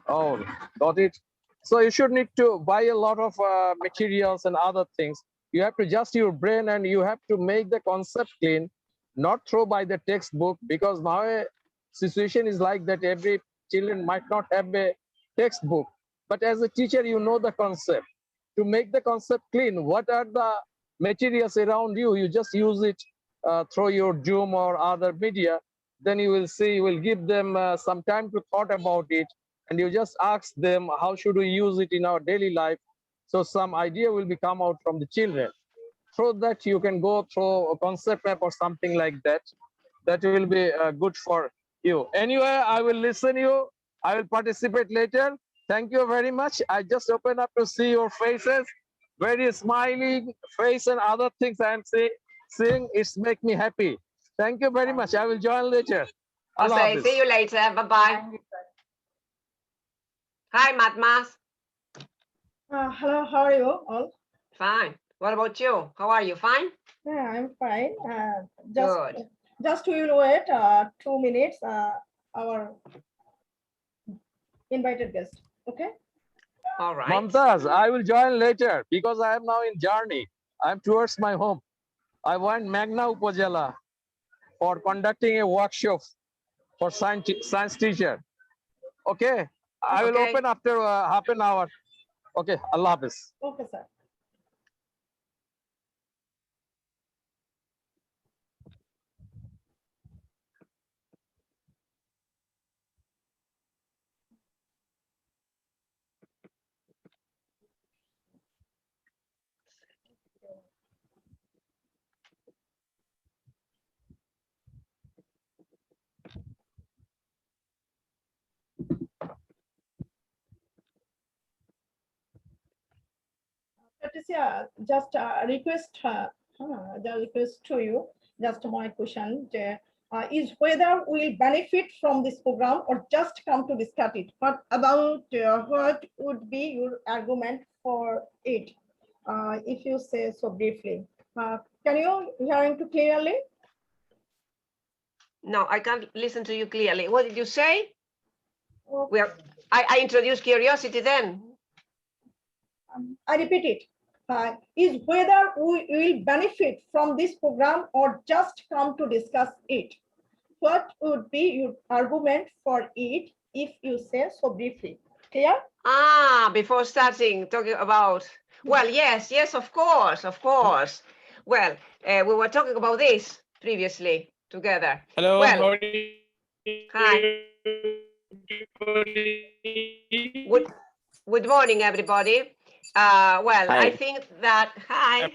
Oh, got it. So you should need to buy a lot of materials and other things. You have to adjust your brain and you have to make the concept clean, not throw by the textbook, because now a situation is like that every children might not have a textbook. But as a teacher, you know the concept. To make the concept clean, what are the materials around you? You just use it through your Zoom or other media. Then you will see, you will give them some time to thought about it, and you just ask them how should we use it in our daily life. So some idea will be come out from the children. Through that you can go through a concept map or something like that. That will be good for you. Anyway, I will listen you. I will participate later. Thank you very much. I just open up to see your faces, very smiling face and other things I am seeing. It's make me happy. Thank you very much. I will join later. Allah Okay, Hafiz. see you later. Bye-bye. Hi, Matmas. Hello, how are you all? Fine. What about you? How are you? Fine? Yeah, I'm fine. Good. Just we will wait 2 minutes. Our invited guest. Okay. All right. Mumtaz, I will join later because I am now in journey. I'm towards my home. I went Magna Upajala for conducting a workshop for science teacher. Okay, I will Okay. open after half an hour. Okay, Allah Hafiz. Okay, sir. Patricia, just request to you, just my question, is whether we'll benefit from this program or just come to discuss it. What about what would be your argument for it? If you say so briefly. Can you hearing too clearly? No, I can't listen to you clearly. What did you say? Okay. I introduced curiosity then. I repeat it. Is whether we will benefit from this program or just come to discuss it. What would be your argument for it if you say so briefly? Clear? Before starting talking about, well, yes, of course. Well, we were talking about this previously together. Hello, well, how are you? Hi. Good morning, everybody. Well, Hi. I think that, hi.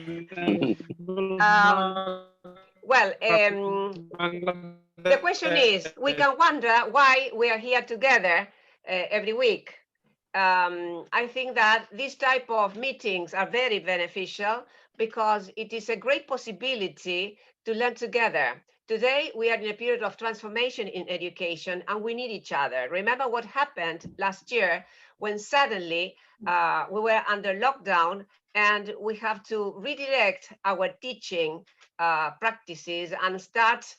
The question is, we can wonder why we are here together every week. I think that this type of meetings are very beneficial because it is a great possibility to learn together. Today, we are in a period of transformation in education and we need each other. Remember what happened last year when suddenly we were under lockdown and we have to redirect our teaching practices and start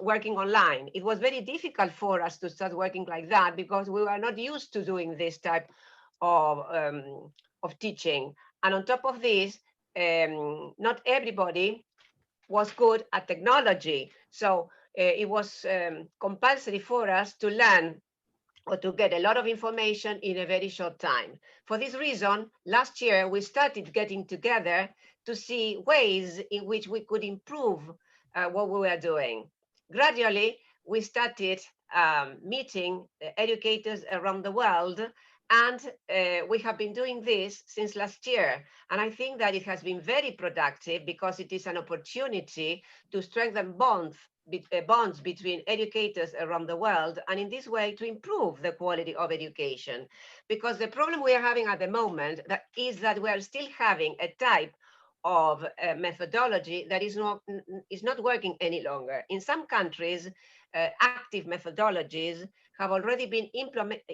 working online. It was very difficult for us to start working like that because we were not used to doing this type of teaching. And on top of this, not everybody was good at technology. So it was compulsory for us to learn or to get a lot of information in a very short time. For this reason, last year we started getting together to see ways in which we could improve what we were doing. Gradually, we started meeting educators around the world, and we have been doing this since last year. And I think that it has been very productive because it is an opportunity to strengthen bonds between educators around the world, and in this way to improve the quality of education. Because the problem we are having at the moment is that we are still having a type of methodology that is not working any longer. In some countries, active methodologies have already been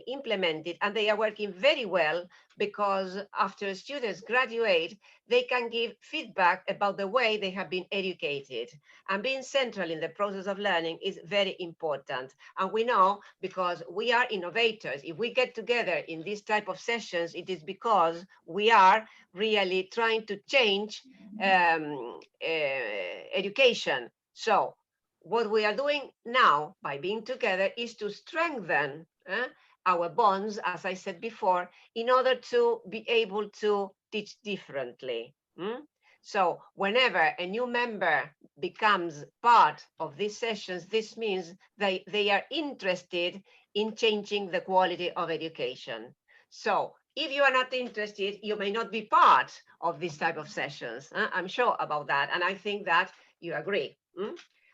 implemented, and they are working very well, because after students graduate, they can give feedback about the way they have been educated. And being central in the process of learning is very important. And we know, because we are innovators, if we get together in this type of sessions, it is because we are really trying to change education. So what we are doing now by being together is to strengthen our bonds, as I said before, in order to be able to teach differently. So whenever a new member becomes part of these sessions, this means they are interested in changing the quality of education. So if you are not interested, you may not be part of this type of sessions. I'm sure about that. And I think that you agree.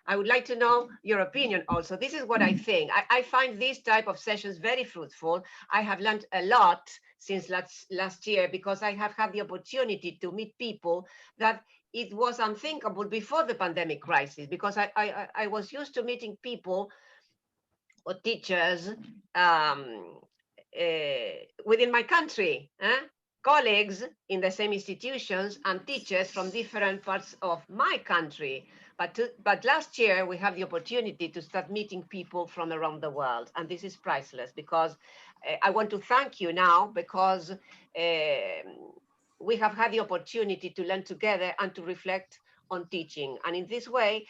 I would like to know your opinion also. This is what I think. I find these type of sessions very fruitful. I have learned a lot since last year, because I have had the opportunity to meet people that it was unthinkable before the pandemic crisis, because I was used to meeting people or teachers within my country, colleagues in the same institutions, and teachers from different parts of my country. But last year, we have the opportunity to start meeting people from around the world. And this is priceless, because I want to thank you now, because we have had the opportunity to learn together and to reflect on teaching. And in this way,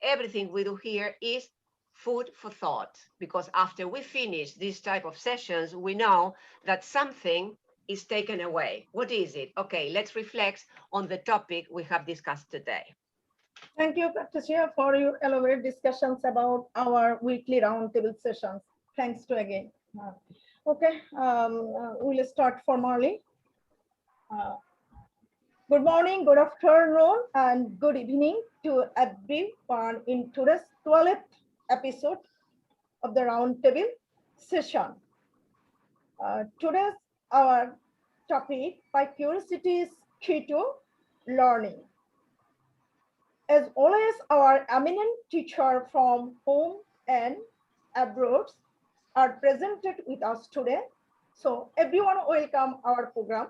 everything we do here is food for thought, because after we finish this type of sessions, we know that something is taken away. What is it? Okay, let's reflect on the topic we have discussed today. Thank you, Patricia, for your elaborate discussions about our weekly roundtable sessions. Thanks to again. Okay, we'll start formally. Good morning, good afternoon, and good evening to everyone in today's 12th episode of the roundtable session. Today's our topic, why curiosity is key to learning. As always, our eminent teacher from home and abroad are presented with us today. So everyone welcome our program.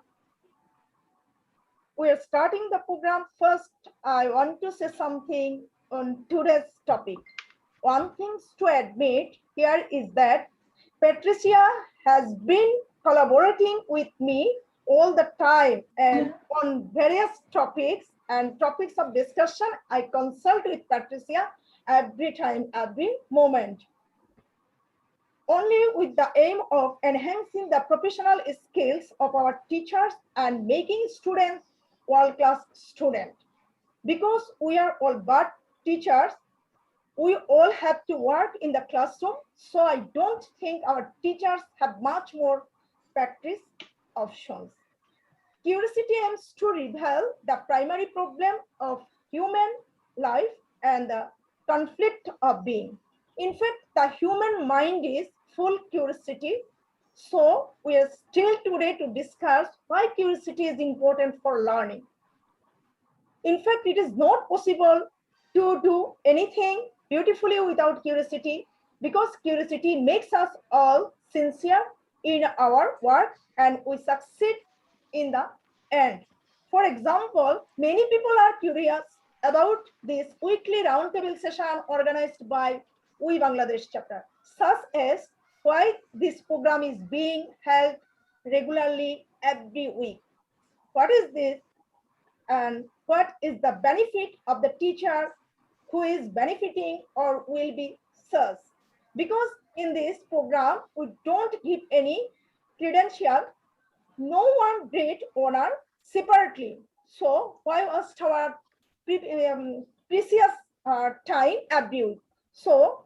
We are starting the program. First, I want to say something on today's topic. One thing to admit here is that Patricia has been collaborating with me all the time and on various topics and topics of discussion. I consult with Patricia every time, every moment, only with the aim of enhancing the professional skills of our teachers and making students world-class students. Because we are all but teachers, we all have to work in the classroom, so I don't think our teachers have much more practice options. Curiosity aims to reveal the primary problem of human life and the conflict of being. In fact, the human mind is full curiosity. So we are still today to discuss why curiosity is important for learning. In fact, it is not possible to do anything beautifully without curiosity, because curiosity makes us all sincere in our work and we succeed in the end. For example, many people are curious about this weekly roundtable session organized by We Bangladesh chapter, such as why this program is being held regularly every week. What is this? And what is the benefit of the teacher who is benefiting or will be served? Because in this program, we don't give any credential, no one grade honor separately. So why was our precious time abused? So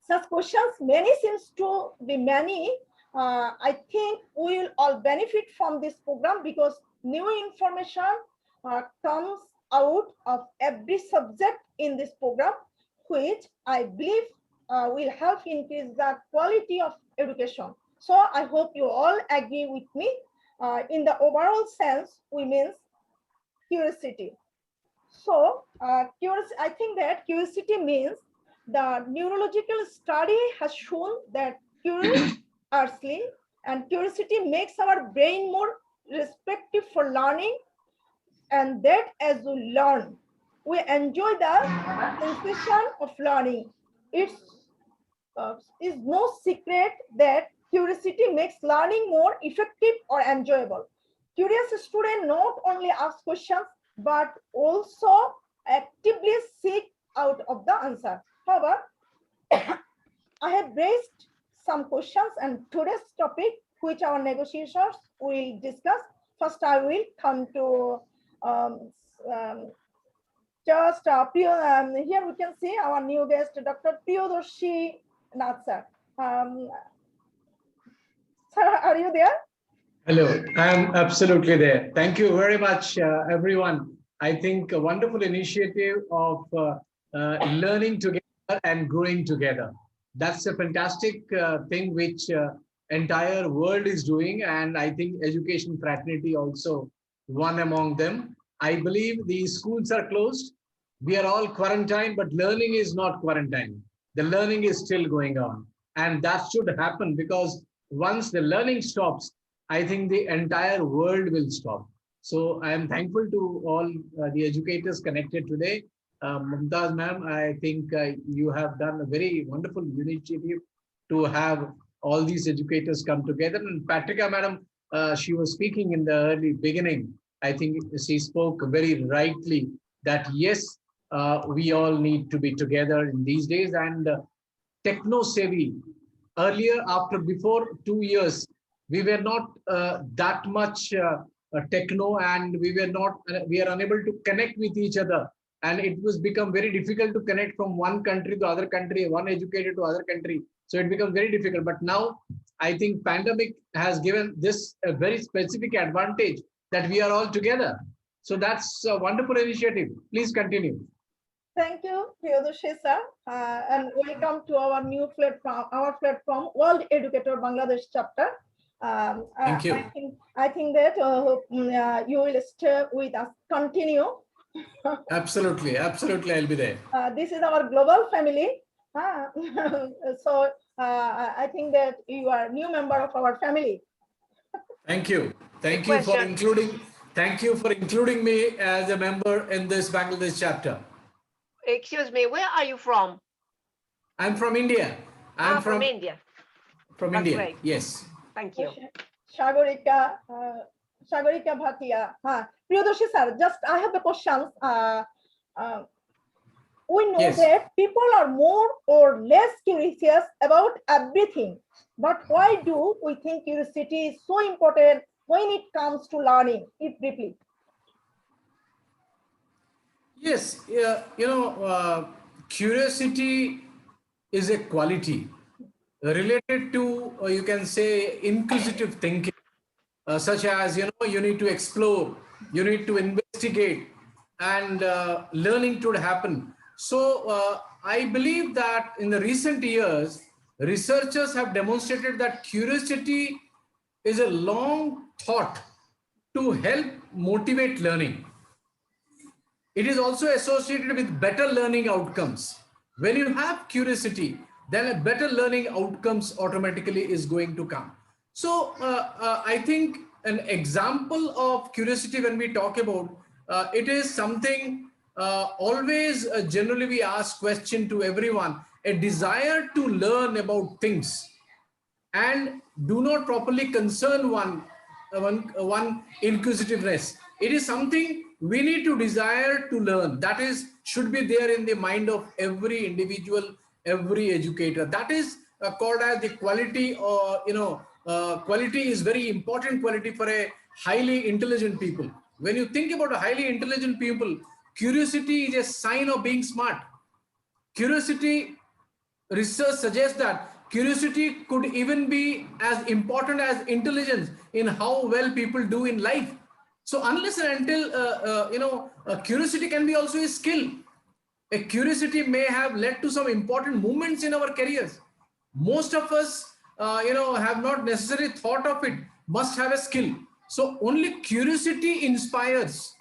such questions, many seems to be many. I think we will all benefit from this program, because new information comes out of every subject in this program, which I believe will help increase the quality of education. So I hope you all agree with me. In the overall sense, we means curiosity. So I think that curiosity means the neurological study has shown that curiously and curiosity makes our brain more receptive for learning, and that as we learn, we enjoy the sensation of learning. It's is no secret that curiosity makes learning more effective or enjoyable. Curious students not only ask questions but also actively seek out of the answer. However, I have raised some questions and today's topic, which our negotiators will discuss. First, I will come to um, um, here we can see our new guest, Dr. Priyodarshi Nath sir. Sir, are you there? Hello, I'm absolutely there. Thank you very much, everyone. I think a wonderful initiative of learning together and growing together. That's a fantastic thing which entire world is doing, and I think education fraternity also one among them. I believe the schools are closed. We are all quarantined, but learning is not quarantined. The learning is still going on, and that should happen because once the learning stops, I think the entire world will stop. So I am thankful to all the educators connected today. Mumtaz ma'am, I think you have done a very wonderful initiative to have all these educators come together. And Patrika madam, she was speaking in the early beginning. I think she spoke very rightly that yes, we all need to be together in these days, and techno savvy. Earlier, before 2 years, we were not that much techno, and we are unable to connect with each other, and it was become very difficult to connect from one country to other country, one educator to other country. So it becomes very difficult. But now I think pandemic has given this a very specific advantage that we are all together. So that's a wonderful initiative. Please continue. Thank you, Priyodarshi sir, and welcome to our new platform, World Educator Bangladesh chapter. Thank you. I think that you will stay with us. Continue. Absolutely, absolutely, I'll be there. This is our global family. So I think that you are a new member of our family. Thank you. Thank you for including. Thank you for including me as a member in this Bangladesh chapter. Excuse me, where are you from? I'm from India. I'm from India. From That's India. great. Yes. Thank you. Sagarika Bhatia. Priyodarshi sir, just I have a question. We know that people are more or less curious about everything, but why do we think curiosity is so important when it comes to learning it deeply? Yes, curiosity is a quality related to, you can say, inquisitive thinking, such as, you need to explore, you need to investigate, and learning to happen. So I believe that in the recent years, researchers have demonstrated that curiosity is a long thought to help motivate learning. It is also associated with better learning outcomes. When you have curiosity, then a better learning outcomes automatically is going to come. So I think an example of curiosity when we talk about, it is something always generally we ask question to everyone, a desire to learn about things and do not properly concern one inquisitiveness. It is something we need to desire to learn. That is should be there in the mind of every individual, every educator. That is called as the quality, or quality is very important quality for a highly intelligent people. When you think about a highly intelligent people, curiosity is a sign of being smart. Curiosity, research suggests that curiosity could even be as important as intelligence in how well people do in life. So unless and until curiosity can be also a skill. A curiosity may have led to some important movements in our careers. Most of us have not necessarily thought of it, must have a skill. So only curiosity inspires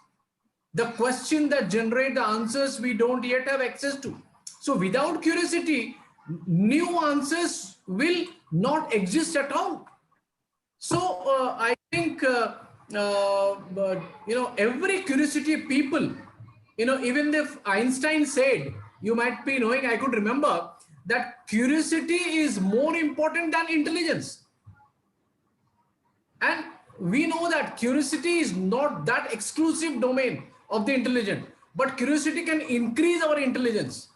the question that generate the answers we don't yet have access to. So without curiosity, new answers will not exist at all. So I think, every curiosity people, even if Einstein said, you might be knowing, I could remember that curiosity is more important than intelligence. And we know that curiosity is not that exclusive domain of the intelligent, but curiosity can increase our intelligence.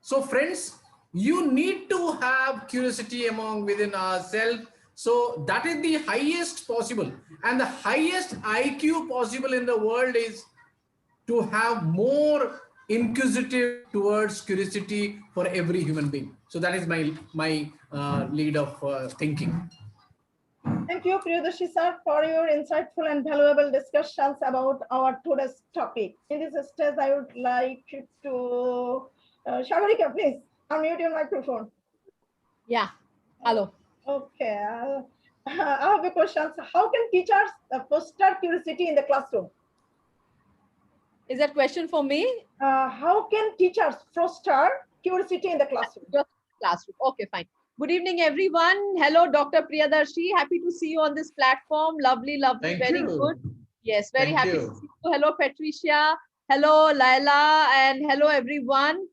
So friends, you need to have curiosity among within ourselves. So that is the highest possible, and the highest IQ possible in the world is to have more inquisitive towards curiosity for every human being. So that is my lead of thinking. Thank you, Priyadarshi sir, for your insightful and valuable discussions about our today's topic. In this stage, I would like to, Sagarika, please unmute your microphone. Yeah, hello. Okay, I have a question. How can teachers foster curiosity in the classroom? Is that question for me? How can teachers foster curiosity in the classroom? Just classroom. Okay, fine. Good evening, everyone. Hello, Dr. Priyadarshi. Happy to see you on this platform. Lovely, lovely, very good. Yes, very happy to see you. Hello, Patricia. Hello, Laila, and hello, everyone.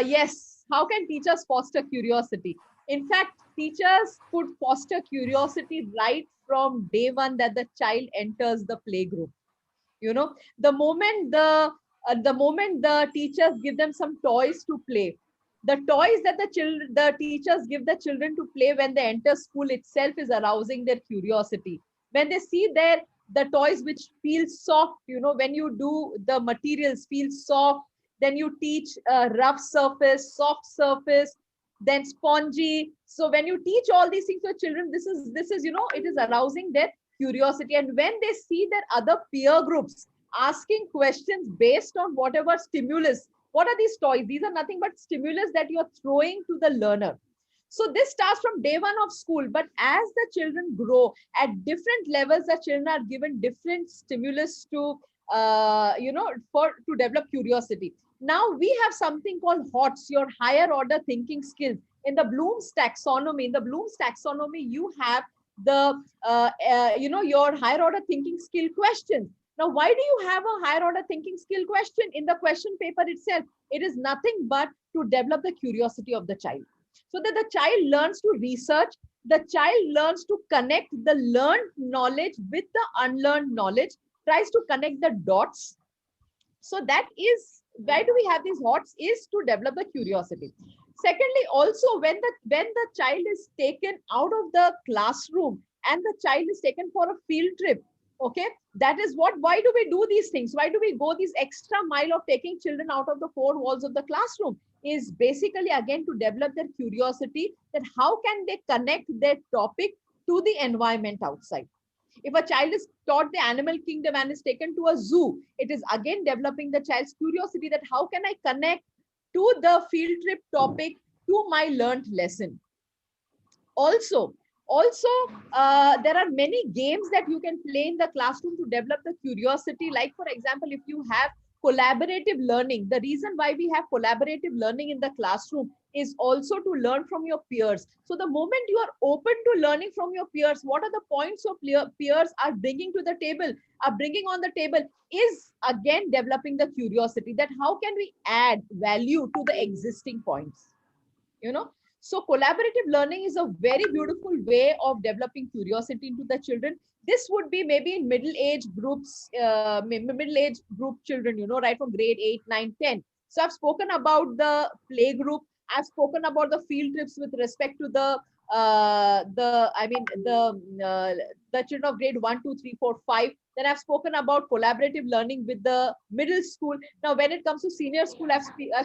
Yes, how can teachers foster curiosity? In fact, teachers could foster curiosity right from day one that the child enters the playgroup. The moment the teachers give them some toys to play, the toys that the teachers give the children to play when they enter school itself is arousing their curiosity. When they see the toys which feel soft, when you do the materials feel soft, then you teach rough surface, soft surface, then spongy. So when you teach all these things to children, this is it is arousing their curiosity. And when they see their other peer groups asking questions based on whatever stimulus, what are these toys? These are nothing but stimulus that you're throwing to the learner. So this starts from day one of school. But as the children grow at different levels, the children are given different stimulus to, to develop curiosity. Now we have something called HOTS, your higher order thinking skills. In the Bloom's taxonomy, you have the, your higher order thinking skill questions. Now, why do you have a higher order thinking skill question in the question paper itself? It is nothing but to develop the curiosity of the child, so that the child learns to research, the child learns to connect the learned knowledge with the unlearned knowledge, tries to connect the dots. So that is why do we have these HOTS, is to develop the curiosity. Secondly, also when the child is taken out of the classroom and the child is taken for a field trip, okay, that is why do we do these things? Why do we go this extra mile of taking children out of the four walls of the classroom? Is basically again to develop their curiosity, that how can they connect their topic to the environment outside. If a child is taught the animal kingdom and is taken to a zoo, it is again developing the child's curiosity, that how can I connect to the field trip topic to my learned lesson. Also, there are many games that you can play in the classroom to develop the curiosity. Like, for example, if you have collaborative learning, the reason why we have collaborative learning in the classroom is also to learn from your peers. So the moment you are open to learning from your peers, what are the points your peers are bringing to the table, on the table, is again developing the curiosity, that how can we add value to the existing points, So collaborative learning is a very beautiful way of developing curiosity into the children. This would be maybe in middle-age groups, middle-age group children, right from grade 8, 9, 10. So I've spoken about the play group. I've spoken about the field trips with respect to the children of grade 1, 2, 3, 4, 5. Then I've spoken about collaborative learning with the middle school. Now, when it comes to senior school, I've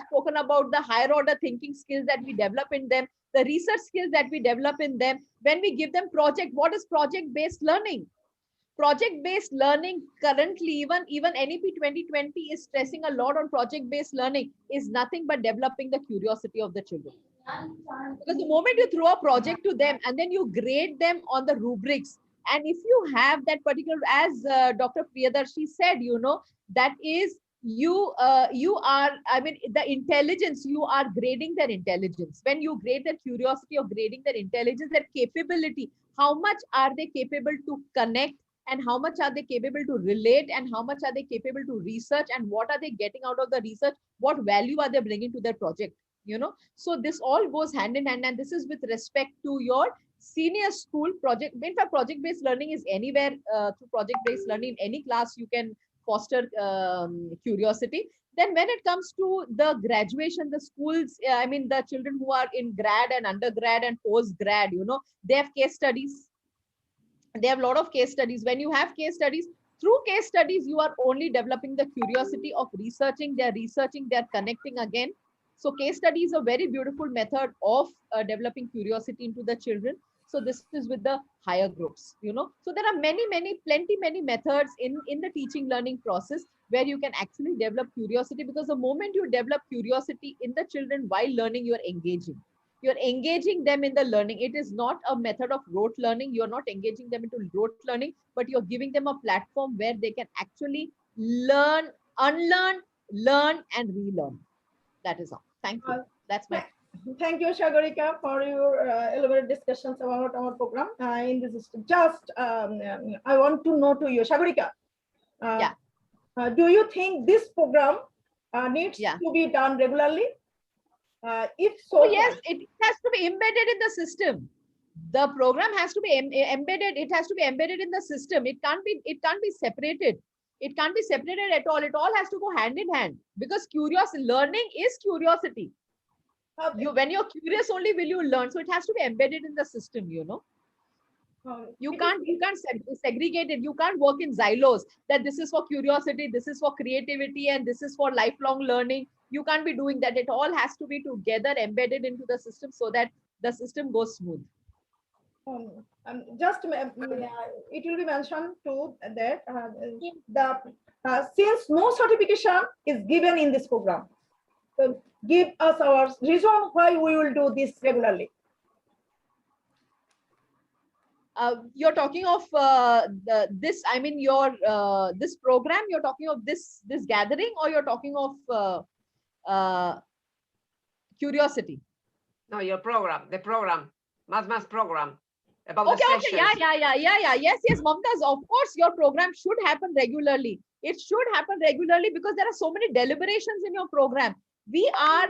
spoken about the higher order thinking skills that we develop in them, the research skills that we develop in them. When we give them project, what is project-based learning? Project-based learning currently, even NEP 2020 is stressing a lot on project-based learning, is nothing but developing the curiosity of the children. Because the moment you throw a project to them and then you grade them on the rubrics, and if you have that particular, as Dr. Priyadarshi said, that is you are, I mean, the intelligence, you are grading their intelligence. When you grade their curiosity, or grading their intelligence, their capability, how much are they capable to connect, and how much are they capable to relate, and how much are they capable to research, and what are they getting out of the research, what value are they bringing to their project, you know. So this all goes hand in hand, and this is with respect to your senior school project. In fact, project-based learning is anywhere. Through project-based learning in any class, you can foster curiosity. Then when it comes to the graduation, the schools, I mean, the children who are in grad and undergrad and post-grad, you know, they have case studies. They have a lot of case studies. When you have case studies, through case studies, you are only developing the curiosity of researching. They're connecting again. So case study is a very beautiful method of developing curiosity into the children. So this is with the higher groups, you know. So there are many methods in the teaching learning process where you can actually develop curiosity, because the moment you develop curiosity in the children while learning, you're engaging them in the learning. It is not a method of rote learning. You're not engaging them into rote learning, but you're giving them a platform where they can actually learn, unlearn, learn, and relearn. That is all. Thank you. That's my. Thank you, Sagarika, for your elaborate discussions about our program. In this, just I want to know to you, Sagarika. Yeah. Do you think this program needs Yeah. to be done regularly? If so, oh, yes, it has to be embedded in the system. The program has to be embedded. It has to be embedded in the system. It can't be separated. It can't be separated at all. It all has to go hand in hand, because learning is curiosity. okay. When you're curious only will you learn. So it has to be embedded in the system, you know. You can't segregate it. You can't work in silos, that this is for curiosity, this is for creativity, and this is for lifelong learning. You can't be doing that. It all has to be together, embedded into the system, so that the system goes smooth. Just it will be mentioned too that since no certification is given in this program, so give us our reason why we will do this regularly. You're talking of this, I mean, your this program, you're talking of this gathering, or you're talking of curiosity? No, your program, the program, math program. About okay, the okay, yeah, yes, Mamtaz, of course, your program should happen regularly. It should happen regularly, because there are so many deliberations in your program. We are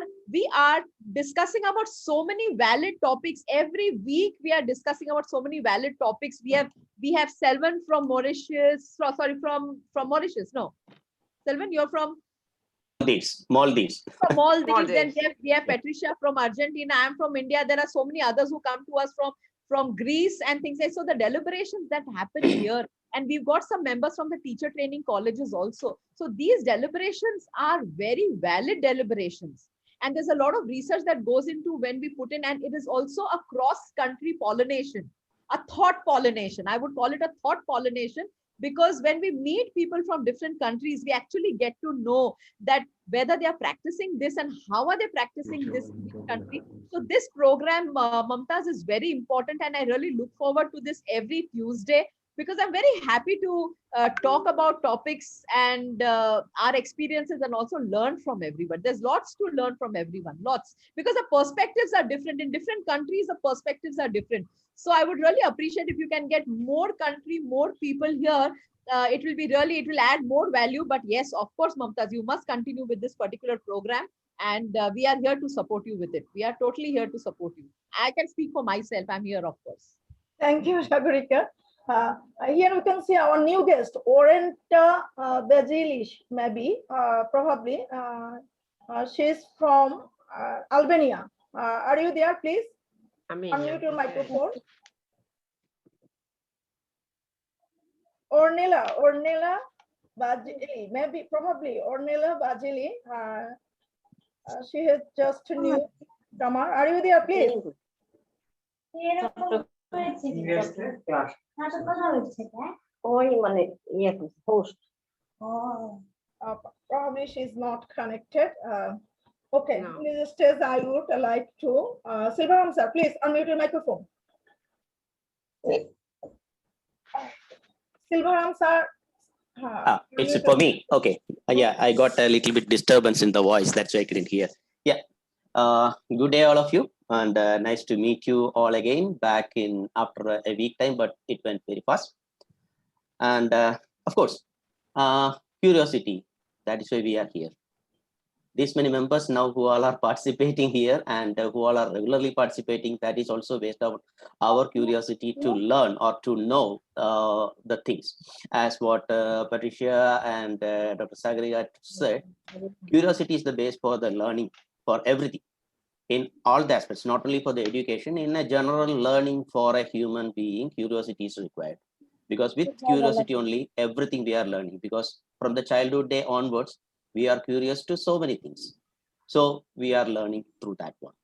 discussing about so many valid topics every week. We are discussing about so many valid topics. We have Selvan from Mauritius. Sorry, from Mauritius. No, Selvan, you're from Maldives. From Maldives. Then we have Patricia from Argentina. I'm from India. There are so many others who come to us from Greece and things like. So the deliberations that happen here, and we've got some members from the teacher training colleges also. So these deliberations are very valid deliberations. And there's a lot of research that goes into when we put in, and it is also a cross-country pollination, a thought pollination. I would call it a thought pollination, because when we meet people from different countries, we actually get to know that whether they are practicing this and how are they practicing this in this country. So this program, Mamtaz, is very important, and I really look forward to this every Tuesday, because I'm very happy to talk about topics and our experiences, and also learn from everyone. There's lots to learn from everyone, lots, because the perspectives are different. In different countries, the perspectives are different. So I would really appreciate if you can get more people here. It will add more value. But yes, of course, Mamtaz, you must continue with this particular program, and we are here to support you with it. We are totally here to support you. I can speak for myself. I'm here, of course. Thank you, Sagarika. Here we can see our new guest, Orenta Bazilish, maybe, probably. She's from Albania. Are you there, please? Unmute your microphone. Ornella Bazili, maybe, probably Ornella Bazili. She has just a new comer. Are you there, please? Probably she's not connected. Okay, no. In this stage, I would like to Silvaram sir, please unmute your microphone. Silvaram sir, It's for me. Okay. Yeah, I got a little bit disturbance in the voice. That's why I couldn't hear. Yeah. Good day, all of you. And nice to meet you all again back in after a week time, but it went very fast. And of course, curiosity. That is why we are here. These many members now who all are participating here and who all are regularly participating, that is also based on our curiosity to learn or to know the things. As what Patricia and Dr. Sagriga said, curiosity is the base for the learning for everything in all the aspects, not only for the education, in a general learning for a human being, curiosity is required. Because with curiosity only, everything we are learning. Because from the childhood day onwards, we are curious to so many things. So we are learning through that one.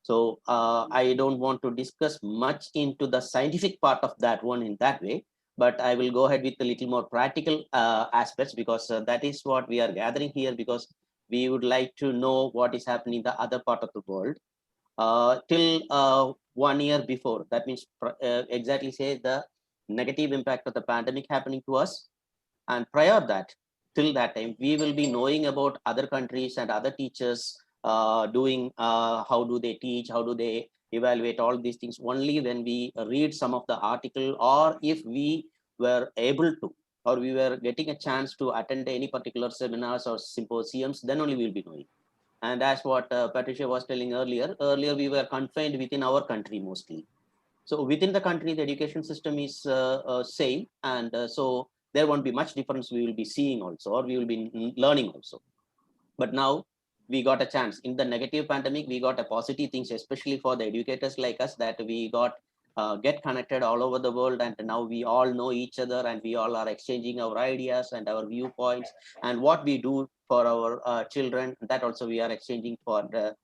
So I don't want to discuss much into the scientific part of that one in that way, but I will go ahead with a little more practical aspects, because that is what we are gathering here, because we would like to know what is happening in the other part of the world. Till 1 year before, that means exactly say the negative impact of the pandemic happening to us. And prior that, till that time, we will be knowing about other countries and other teachers doing, how do they teach, how do they evaluate all these things, only when we read some of the article, or if we were able to, or we were getting a chance to attend any particular seminars or symposiums, then only we'll be knowing. And as what Patricia was telling earlier we were confined within our country mostly. So within the country, the education system is same, and so there won't be much difference we will be seeing also, or we will be learning also. But now we got a chance. In the negative pandemic, we got a positive things, especially for the educators like us, that we got get connected all over the world, and now we all know each other, and we all are exchanging our ideas and our viewpoints, and what we do for our children, that also we are exchanging for the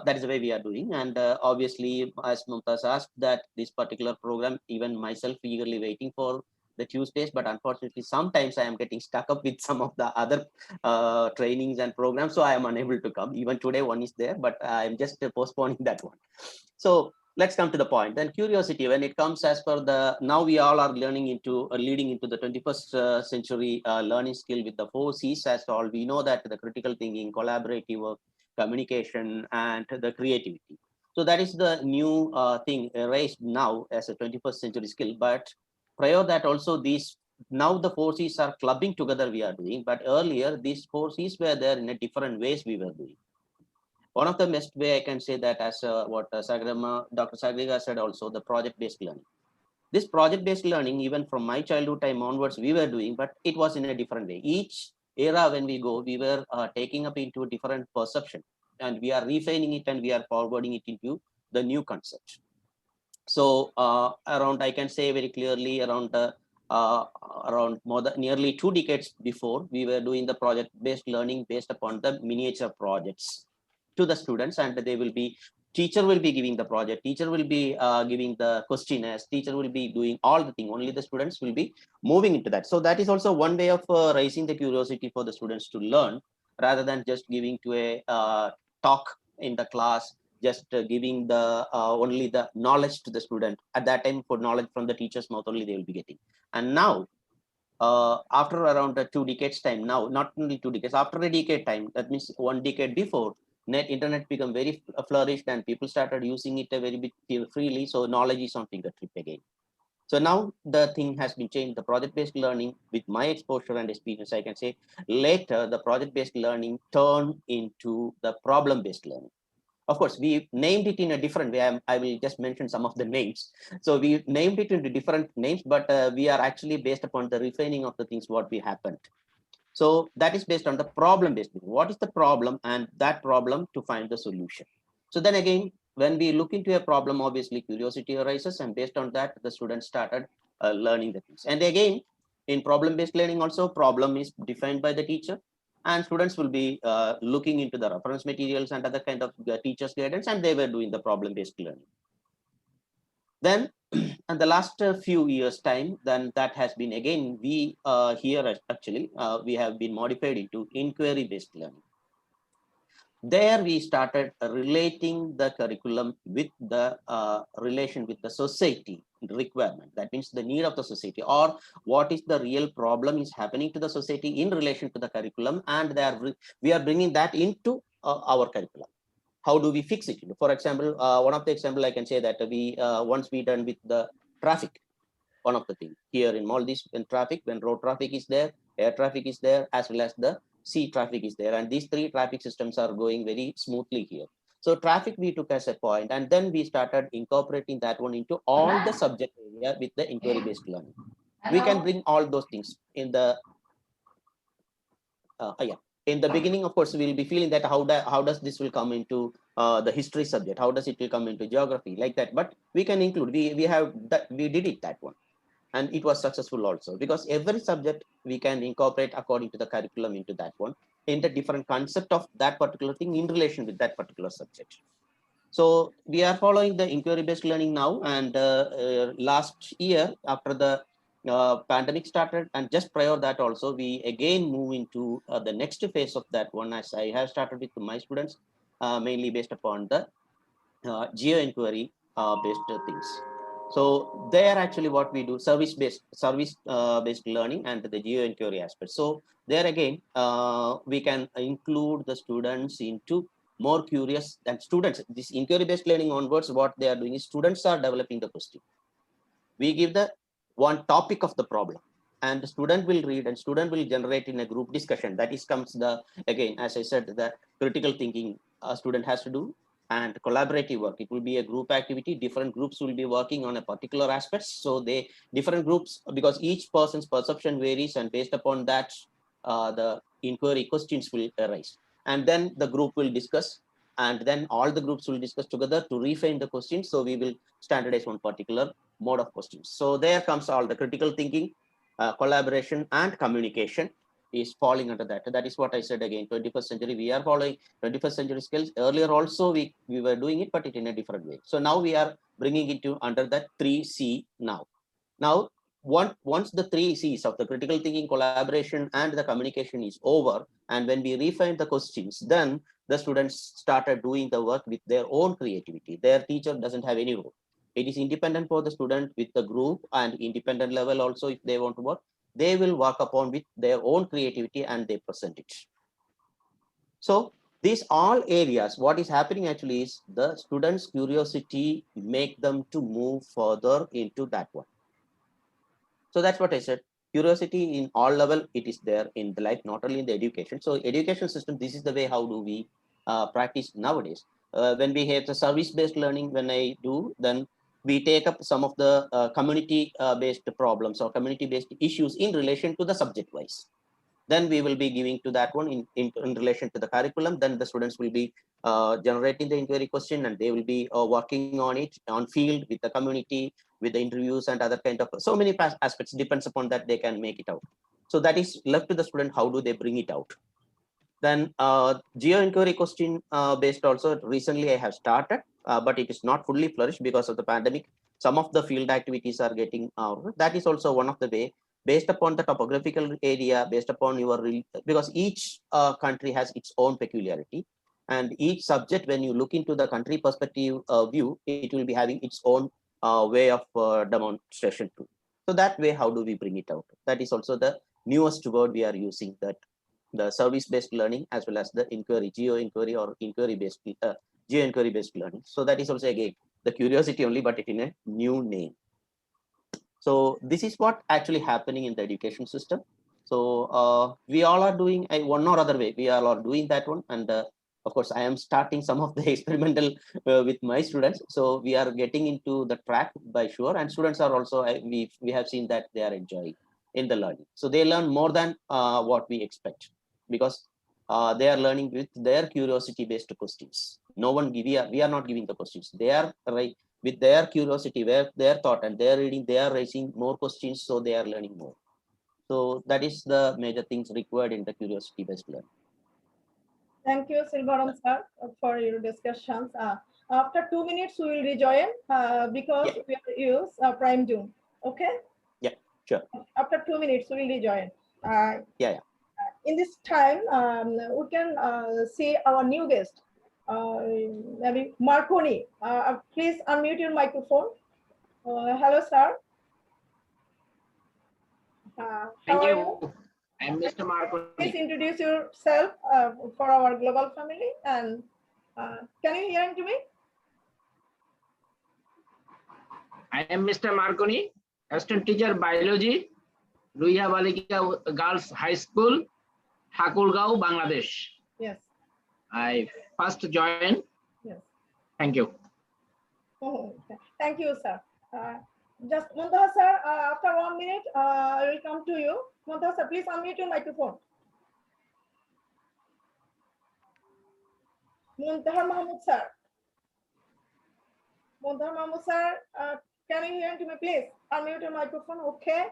that is the way we are doing. And obviously, as Mumtaz asked, that this particular program, even myself eagerly waiting for the Tuesdays, but unfortunately, sometimes I am getting stuck up with some of the other trainings and programs, so I am unable to come. Even today, one is there, but I am just postponing that one. So let's come to the point. Then curiosity, when it comes as per the, now we all are learning into, leading into the 21st century learning skill with the 4 C's as all. We know that the critical thinking, collaborative work, communication, and the creativity. So that is the new thing raised now as a 21st century skill. But prior that also, these, now the 4 C's are clubbing together we are doing, but earlier these 4 C's were there in a different ways we were doing. One of the best way I can say that, as what Dr. Sagriga said also, the project-based learning. This project-based learning, even from my childhood time onwards, we were doing, but it was in a different way. Each era when we go, we were taking up into a different perception, and we are refining it, and we are forwarding it into the new concept. So around, I can say very clearly, around more than nearly 2 decades before, we were doing the project-based learning based upon the miniature projects to the students, and they will be, teacher will be giving the project, teacher will be giving the questionnaires, teacher will be doing all the thing, only the students will be moving into that. So that is also one way of raising the curiosity for the students to learn, rather than just giving to a talk in the class, just giving the only the knowledge to the student. At that time, for knowledge from the teacher's mouth only they will be getting. And now after around 2 decades time, now not only 2 decades, after a decade time, that means 1 decade before, internet become very flourished, and people started using it a very bit freely. So knowledge is on fingertip again. So now the thing has been changed. The project-based learning, with my exposure and experience, I can say later the project-based learning turned into the problem-based learning. Of course, we named it in a different way. I will just mention some of the names. So we named it into different names, but we are actually based upon the refining of the things what we happened. So that is based on the problem-based. What is the problem, and that problem to find the solution. So then again, when we look into a problem, obviously curiosity arises, and based on that, the students started learning the things. And again, in problem-based learning also, problem is defined by the teacher, and students will be looking into the reference materials and other kind of teacher's guidance, and they were doing the problem-based learning. Then, and the last few years time, then that has been again, we here actually, we have been modified into inquiry-based learning. there we started relating the curriculum with the relation with the society requirement. That means the need of the society, or what is the real problem is happening to the society in relation to the curriculum, and we are bringing that into our curriculum. How do we fix it? For example, one of the example I can say that we once we done with the traffic. One of the things here in Maldives, when road traffic is there, air traffic is there, as well as the sea traffic is there, and these three traffic systems are going very smoothly here. So traffic we took as a point, and then we started incorporating that one into all the subject area with the inquiry based learning. We can bring all those things in the in the beginning. Of course, we'll be feeling that how does this will come into the history subject, how does it will come into geography, like that. But we can include, we did it that one, and it was successful also, because every subject we can incorporate according to the curriculum into that one, in the different concept of that particular thing in relation with that particular subject. So we are following the inquiry based learning now, and last year after the pandemic started, and just prior that also, we again move into the next phase of that one, as I have started with my students, mainly based upon the geo inquiry based things. So there actually what we do, service based learning and the geo inquiry aspect. So there again, we can include the students into more curious than students. This inquiry based learning onwards, what they are doing is students are developing the question. We give the one topic of the problem, and the student will read, and student will generate in a group discussion. That is comes the, again, as I said, the critical thinking a student has to do, and collaborative work. It will be a group activity. Different groups will be working on a particular aspect. So different groups, because each person's perception varies, and based upon that, the inquiry questions will arise. And then the group will discuss, and then all the groups will discuss together to refine the questions. So we will standardize one particular mode of questions. So there comes all the critical thinking, collaboration, and communication is falling under that. That is what I said again, 21st century, we are following 21st century skills. Earlier also we were doing it, but it in a different way. So now we are bringing it to under that 3C now. Now, once the 3 C's of the critical thinking, collaboration, and the communication is over, and when we refine the questions, then the students started doing the work with their own creativity. Their teacher doesn't have any role. It is independent for the student with the group, and independent level also, if they want to work, they will work upon with their own creativity and they present it. So these all areas, what is happening actually is the students' curiosity make them to move further into that one. So that's what I said. Curiosity in all level, it is there in the life, not only in the education. So education system, this is the way how do we practice nowadays. When we have the service-based learning, when I do, then we take up some of the community-based problems or community-based issues in relation to the subject-wise. Then we will be giving to that one in relation to the curriculum. Then the students will be generating the inquiry question, and they will be working on it on field with the community, with the interviews and other kind of, so many aspects depends upon that they can make it out. So that is left to the student, how do they bring it out. Then geo inquiry question based also recently I have started, but it is not fully flourished because of the pandemic. Some of the field activities are getting out. That is also one of the way, based upon the topographical area, based upon your, because each country has its own peculiarity, and each subject, when you look into the country perspective view, it will be having its own way of demonstration too. So that way, how do we bring it out? That is also the newest word we are using, that the service-based learning as well as the inquiry, geo-inquiry or inquiry-based, geo-inquiry-based learning. So that is also again the curiosity only, but it in a new name. So this is what actually happening in the education system. So we all are doing one or other way. We all are doing that one, and of course I am starting some of the experimental with my students. So we are getting into the track by sure, and students are also we have seen that they are enjoying in the learning. So they learn more than what we expect, because they are learning with their curiosity-based questions. No one we are not giving the questions. They are right with their curiosity, where their thought, and their reading, they are raising more questions, so they are learning more. So that is the major things required in the curiosity-based learning. Thank you, Silvaram sir, for your discussions. After 2 minutes, we will rejoin because we will use prime Zoom. Okay? Yeah, sure. After 2 minutes, we will rejoin. Yeah. In this time, we can see our new guest. maybe Marconi. Please unmute your microphone. Hello, sir. Thank you. I'm Mr. Marconi. Please introduce yourself for our global family, and can you hear to me? I am Mr. Marconi, assistant teacher biology, Ruiya Balika Girls High School, Thakurgaon, Bangladesh. Yes. I first joined. Yes. Thank you. Oh, thank you, sir. Just Muntaha, sir, after 1 minute, I will come to you. Muntaha, sir, please unmute your microphone. Muntaha Mahmood, sir. Muntaha Mahmood, sir, can you hear me, please? Unmute your microphone, okay?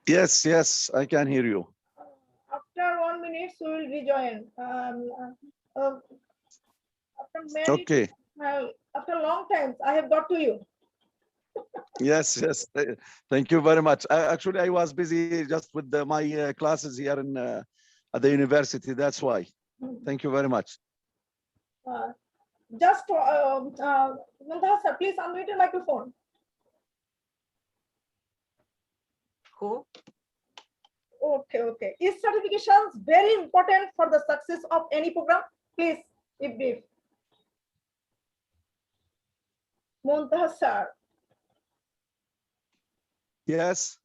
Yes, yes, I can hear you. After 1 minute, we will rejoin. Okay. After a long time, I have got to you. Yes, yes. Thank you very much. Actually, I was busy just with my classes here in at the university. That's why. Thank you very much. Muntaha, sir, please unmute your microphone. Who? Okay, okay. Is certifications very important for the success of any program? Please, if brief. Muntaha, sir. Yes.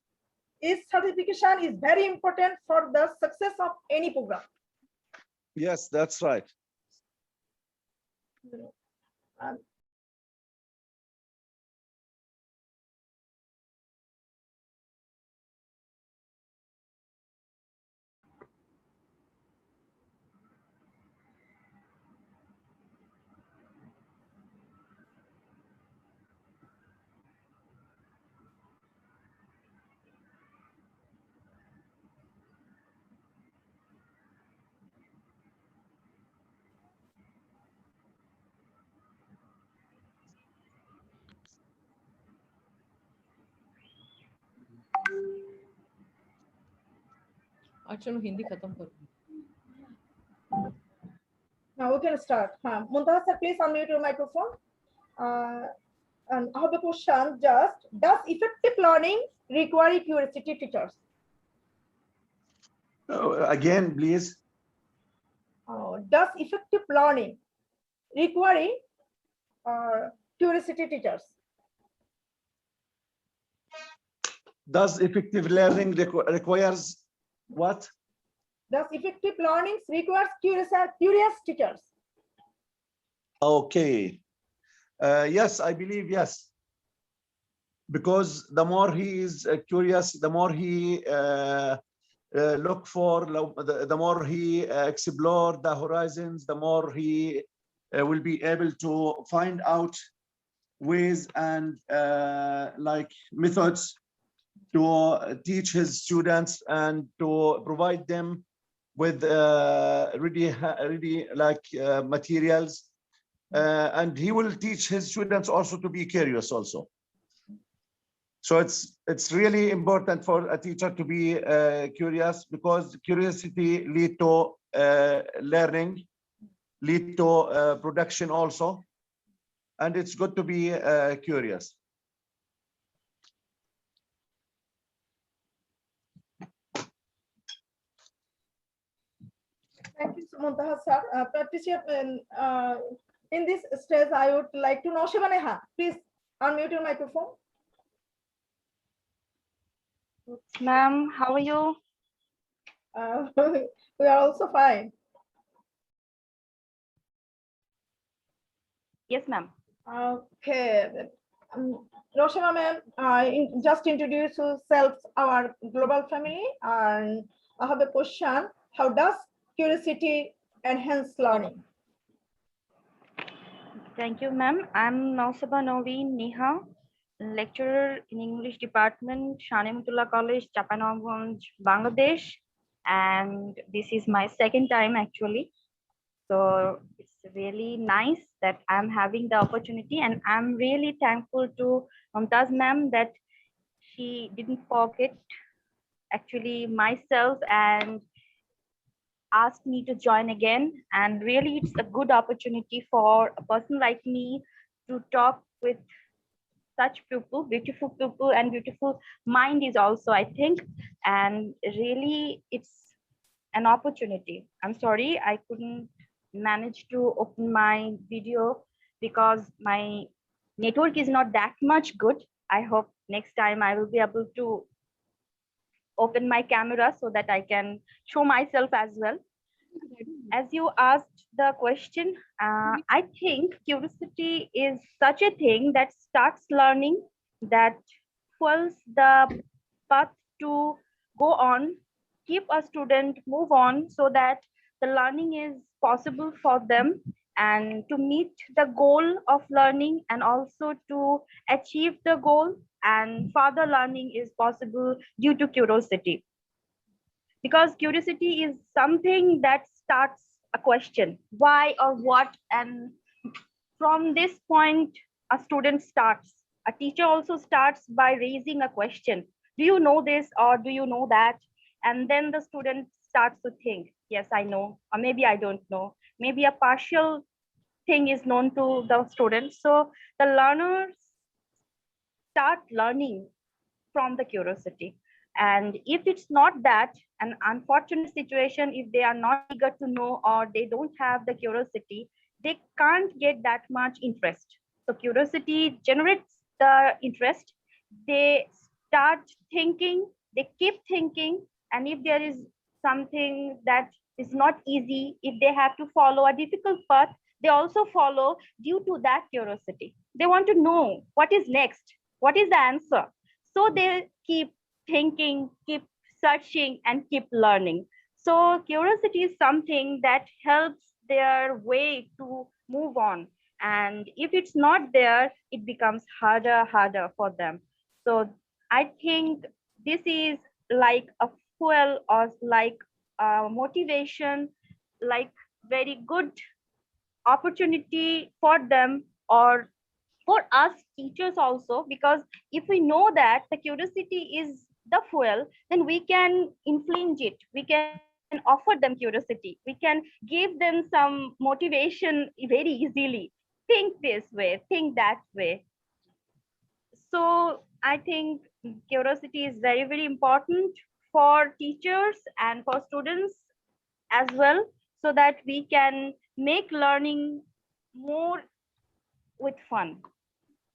Is certification is very important for the success of any program? Yes, that's right. Hindi khatam karo. Now we can start. Muntaha, sir, please unmute your microphone. And I have a question. Just does effective learning require curiosity teachers? Again, please. Does effective learning require curiosity teachers? Does effective learning requires what? Does effective learning requires curious teachers? Okay. Yes, I believe yes. Because the more he is curious, the more he look for, the more he explore the horizons, the more he will be able to find out ways and like methods to teach his students and to provide them with really like materials, and he will teach his students also to be curious also. So it's really important for a teacher to be curious, because curiosity lead to learning, lead to production also, and it's good to be curious. Thank you, Muntaha, sir. Patricia, in this stage, I would like to know Shiva Neha. Please unmute your microphone. Ma'am, how are you? We are also fine. Yes, ma'am. Okay. Roshima ma'am, just introduce yourself, our global family, and I have a question. How does curiosity enhance learning? Thank you, ma'am. I'm Nausaba Noveen Neha, lecturer in English department, Shanemutullah College, Chapanganj, Bangladesh. And this is my second time actually. So it's really nice that I'm having the opportunity, and I'm really thankful to Mumtaz ma'am that she didn't forget actually myself, and asked me to join again. And really, it's a good opportunity for a person like me to talk with such people, beautiful people, and beautiful mind is also, I think. And really, it's an opportunity. I'm sorry, I couldn't manage to open my video because my network is not that much good. I hope next time I will be able to open my camera so that I can show myself as well. As you asked the question, I think curiosity is such a thing that starts learning, that fuels the path to go on, keep a student move on so that the learning is possible for them and to meet the goal of learning and also to achieve the goal, and further learning is possible due to curiosity. Because curiosity is something that starts a question, why or what, and from this point a student starts, a teacher also starts by raising a question, do you know this or do you know that? And then the student starts to think, yes, I know, or maybe I don't know, maybe a partial thing is known to the student. So the learners start learning from the curiosity. And if it's not that, an unfortunate situation, if they are not eager to know or they don't have the curiosity, they can't get that much interest. So curiosity generates the interest. They start thinking, they keep thinking, and if there is something that is not easy, if they have to follow a difficult path, they also follow due to that curiosity. They want to know what is next, what is the answer. So they keep thinking, keep searching, and keep learning. So curiosity is something that helps their way to move on. And if it's not there, it becomes harder for them. So I think this is like a fuel or like a motivation, like very good opportunity for them or for us teachers also, because if we know that the curiosity is the fuel, then we can influence it, we can offer them curiosity, we can give them some motivation very easily, think this way, think that way. So I think curiosity is very important for teachers and for students as well, so that we can make learning more with fun,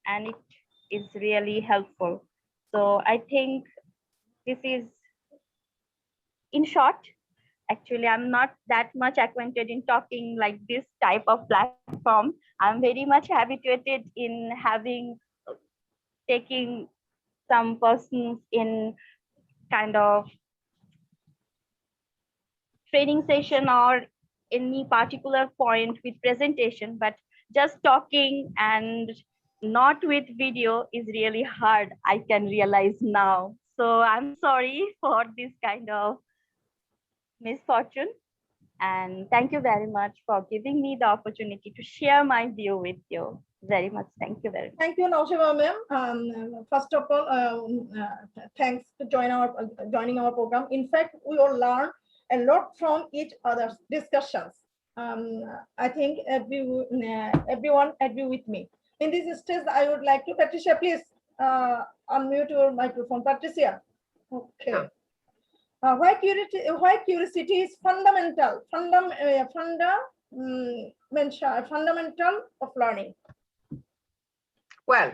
and it is really helpful. So I think this is, in short, actually I'm not that much acquainted in talking like this type of platform. I'm very much habituated in having taking some persons in kind of training session or any particular point with presentation, but just talking and not with video is really hard, I can realize now. So I'm sorry for this kind of misfortune. And thank you very much for giving me the opportunity to share my view with you. Very much. Thank you very much. Thank you, Naushiba ma'am. First of all, thanks to joining our program. In fact, we will learn a lot from each other's discussions. I think everyone agree with me. In this stage, I would like to, Patricia, please unmute your microphone. Patricia. Okay. Why curiosity is fundamental of learning? Well,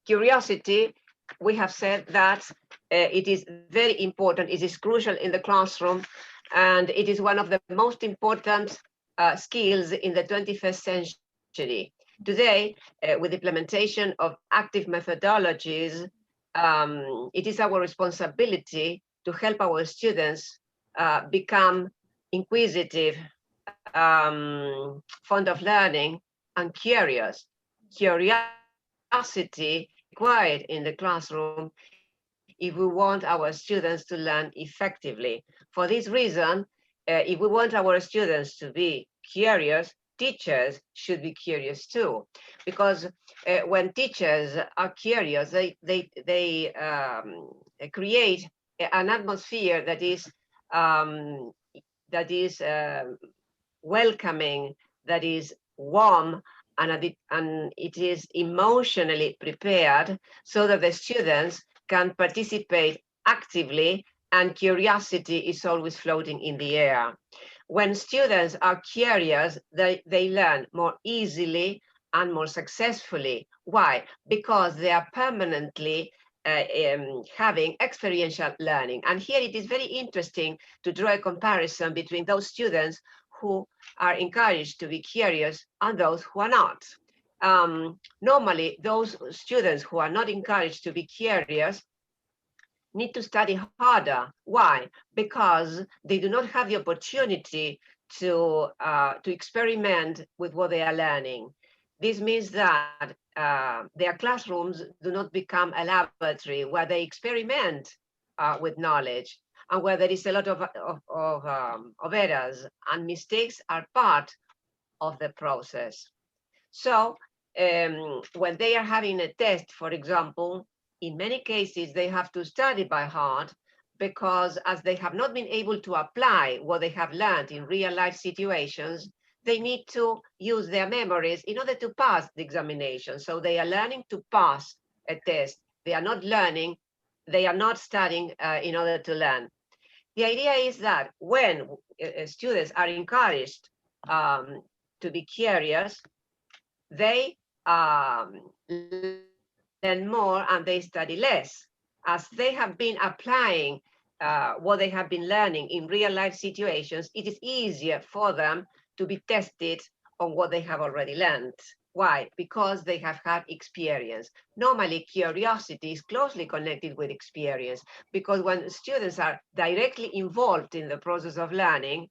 curiosity, we have said that it is very important, it is crucial in the classroom, and it is one of the most important skills in the 21st century. Today, with the implementation of active methodologies, it is our responsibility to help our students become inquisitive, fond of learning, and curious. Curiosity required in the classroom if we want our students to learn effectively. For this reason, if we want our students to be curious, teachers should be curious too, because when teachers are curious, they create an atmosphere that is that is welcoming, that is warm, and it is emotionally prepared so that the students can participate actively, and curiosity is always floating in the air. When students are curious, they learn more easily and more successfully. Why? Because they are permanently having experiential learning. And here it is very interesting to draw a comparison between those students who are encouraged to be curious and those who are not. Normally, those students who are not encouraged to be curious need to study harder. Why? Because they do not have the opportunity to experiment with what they are learning. This means that their classrooms do not become a laboratory where they experiment with knowledge, and where there is a lot of errors, and mistakes are part of the process. So when they are having a test, for example, in many cases, they have to study by heart, because as they have not been able to apply what they have learned in real life situations, they need to use their memories in order to pass the examination. So they are learning to pass a test. They are not learning, they are not studying in order to learn. The idea is that when students are encouraged to be curious, they learn more and they study less. As they have been applying what they have been learning in real life situations, it is easier for them to be tested on what they have already learned. Why? Because they have had experience. Normally, curiosity is closely connected with experience, because when students are directly involved in the process of learning,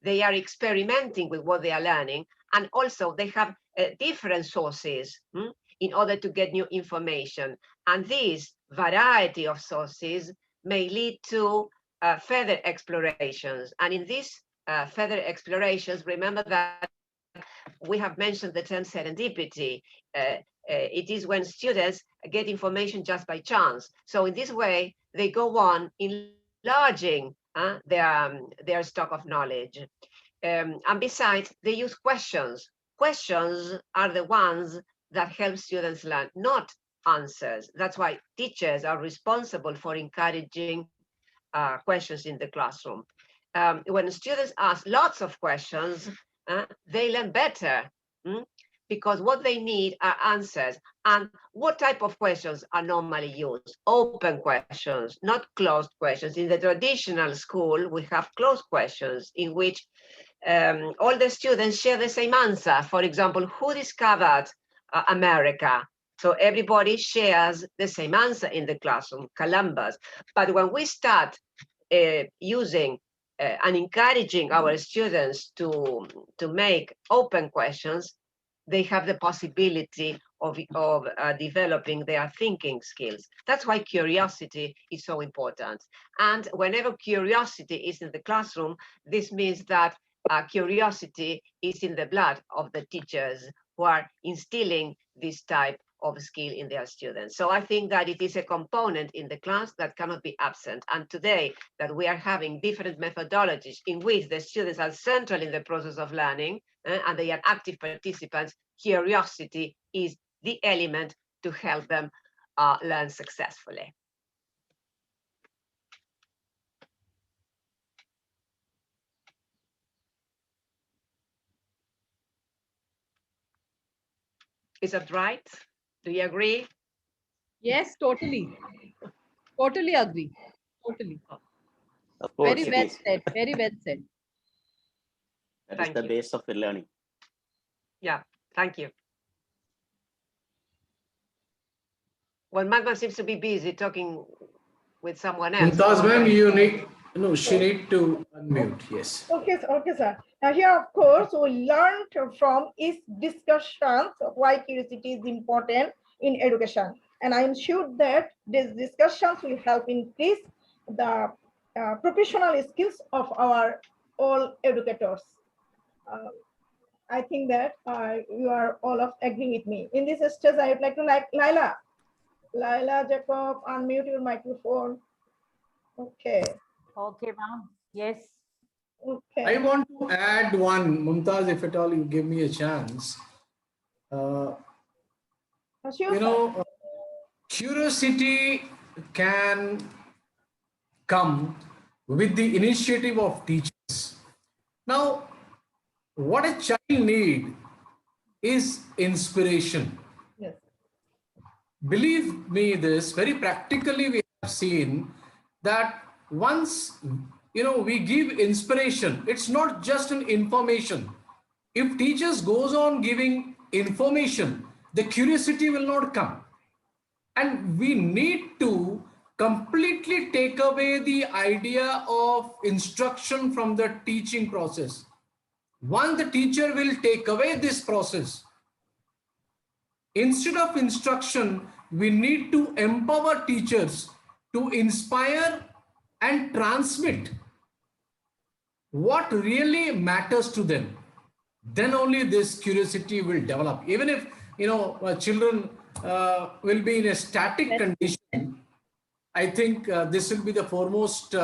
they are experimenting with what they are learning, and also they have different sources in order to get new information. And this variety of sources may lead to further explorations. And in these further explorations, remember that we have mentioned the term serendipity. It is when students get information just by chance. So in this way, they go on enlarging their stock of knowledge. And besides, they use questions. Questions are the ones that help students learn, not answers. That's why teachers are responsible for encouraging questions in the classroom. When students ask lots of questions, they learn better, because what they need are answers. And what type of questions are normally used? Open questions, not closed questions. In the traditional school, we have closed questions in which all the students share the same answer. For example, who discovered America? So everybody shares the same answer in the classroom, Columbus. But when we start using and encouraging our students to make open questions, they have the possibility of developing their thinking skills. That's why curiosity is so important. And whenever curiosity is in the classroom, this means that curiosity is in the blood of the teachers who are instilling this type of skill in their students. So I think that it is a component in the class that cannot be absent. And today that we are having different methodologies in which the students are central in the process of learning and they are active participants, curiosity is the element to help them learn successfully. Is that right? Do you agree? Yes, totally. Totally agree. Totally. Of course, Very it well is. said. Very well said. That is the base of the learning. Yeah, thank you. Well, Magma seems to be busy talking with someone else. Mumtaz ma'am, you need, no, she need to unmute, yes. Okay, okay, sir. Now here, of course, we learned from his discussions why curiosity is important in education. And I am sure that these discussions will help increase the professional skills of our all educators. I think that you are all of agree with me. In this stage, I would like to Laila. Laila Jacob, unmute your microphone. Okay. Okay, ma'am. Yes. Okay. I want to add one, Mumtaz, if at all you give me a chance. Sure, You know, curiosity can come with the initiative of teachers. Now, what a child need is inspiration. Yes. Believe me this, very practically we have seen that once we give inspiration, it's not just an information. If teachers goes on giving information, the curiosity will not come. And we need to completely take away the idea of instruction from the teaching process. Once the teacher will take away this process, instead of instruction, we need to empower teachers to inspire and transmit what really matters to them. Then only this curiosity will develop. Even if children will be in a static condition, I think this will be the foremost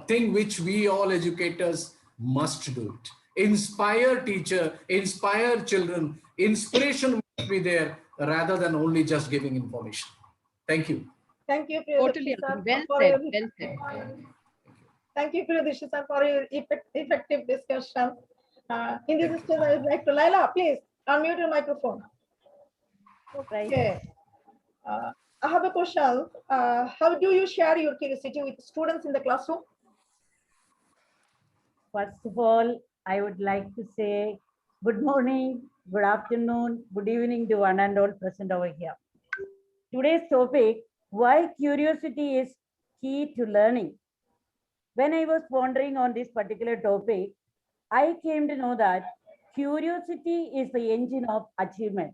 thing which we all educators must do it. Inspire inspire children. Inspiration must be there rather than only just giving information. Thank you. Thank you, Totally agree. Well said. Well said. Thank you, Priyadarsha sir, for your effective discussion. In this stage, I would like to, Laila, please unmute your microphone. Okay. I have a question. How do you share your curiosity with students in the classroom? First of all, I would like to say good morning, good afternoon, good evening to one and all present over here. Today's topic, why curiosity is key to learning. When I was pondering on this particular topic, I came to know that curiosity is the engine of achievement.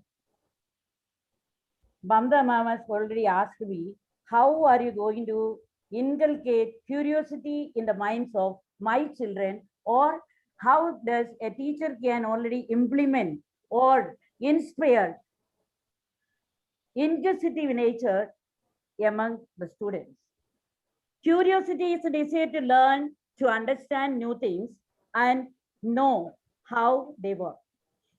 Mamda ma'am has already asked me, how are you going to inculcate curiosity in the minds of my children, or how does a teacher can already implement or inspire inquisitive nature among the students. Curiosity is a desire to learn, to understand new things and know how they work.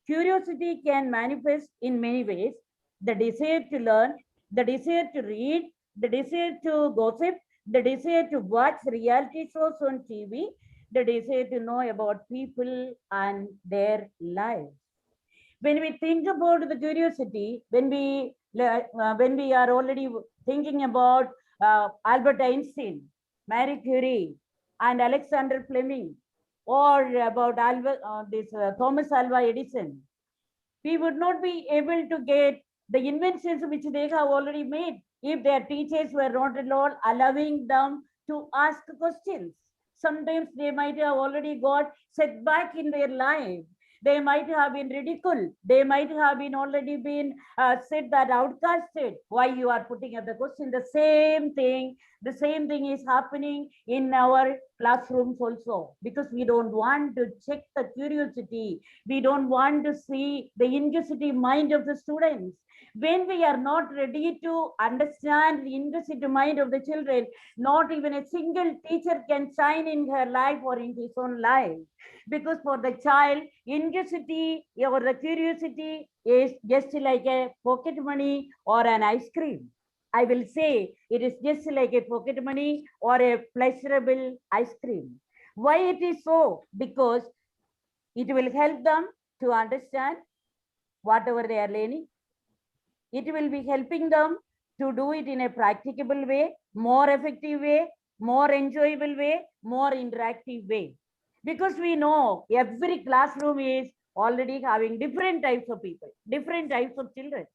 Curiosity can manifest in many ways: the desire to learn, the desire to read, the desire to gossip, the desire to watch reality shows on TV, the desire to know about people and their lives. When we think about the curiosity, when we are already thinking about Albert Einstein, Marie Curie, and Alexander Fleming, or about Thomas Alva Edison, we would not be able to get the inventions which they have already made if their teachers were not at all allowing them to ask questions. Sometimes they might have already got setback in their life. They might have been ridiculed. They might have been already been said that outcasted. Why you are putting up the question? The same thing is happening in our classrooms also, because we don't want to check the curiosity. We don't want to see the inquisitive mind of the students. When we are not ready to understand the inquisitive mind of the children, not even a single teacher can shine in her life or in his own life. Because for the child, inquisitivity or the curiosity is just like a pocket money or an ice cream. I will say it is just like a pocket money or a pleasurable ice cream. Why it is so? Because it will help them to understand whatever they are learning. It will be helping them to do it in a practicable way, more effective way, more enjoyable way, more interactive way. Because we know every classroom is already having different types of people, different types of children.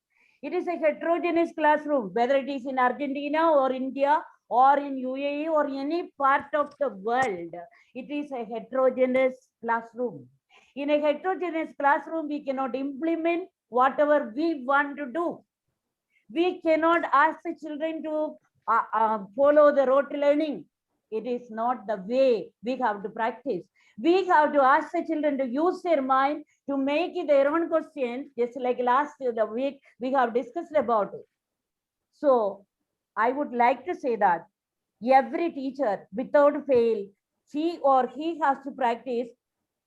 It is a heterogeneous classroom, whether it is in Argentina or India or in UAE or any part of the world. It is a heterogeneous classroom. In a heterogeneous classroom, we cannot implement whatever we want to do. We cannot ask the children to follow the rote learning. It is not the way we have to practice. We have to ask the children to use their mind to make their own questions, just like last week we have discussed about it. So I would like to say that every teacher without fail she or he has to practice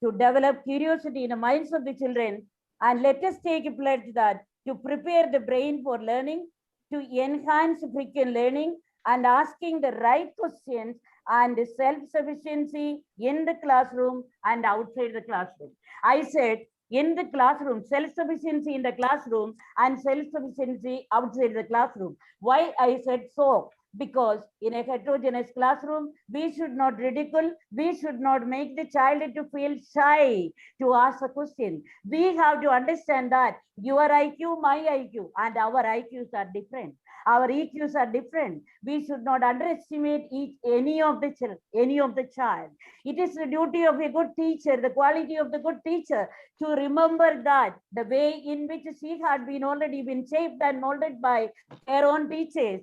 to develop curiosity in the minds of the children. And let us take a pledge that to prepare the brain for learning, to enhance frequent learning and asking the right questions and self-sufficiency in the classroom and outside the classroom. I said in the classroom, self-sufficiency in the classroom and self-sufficiency outside the classroom. Why I said so? Because in a heterogeneous classroom, we should not ridicule, we should not make the child to feel shy to ask a question. We have to understand that your IQ, my IQ, and our IQs are different. Our EQs are different. We should not underestimate any of the child. It is the duty of a good teacher, the quality of the good teacher, to remember that the way in which she had been already been shaped and molded by her own teachers.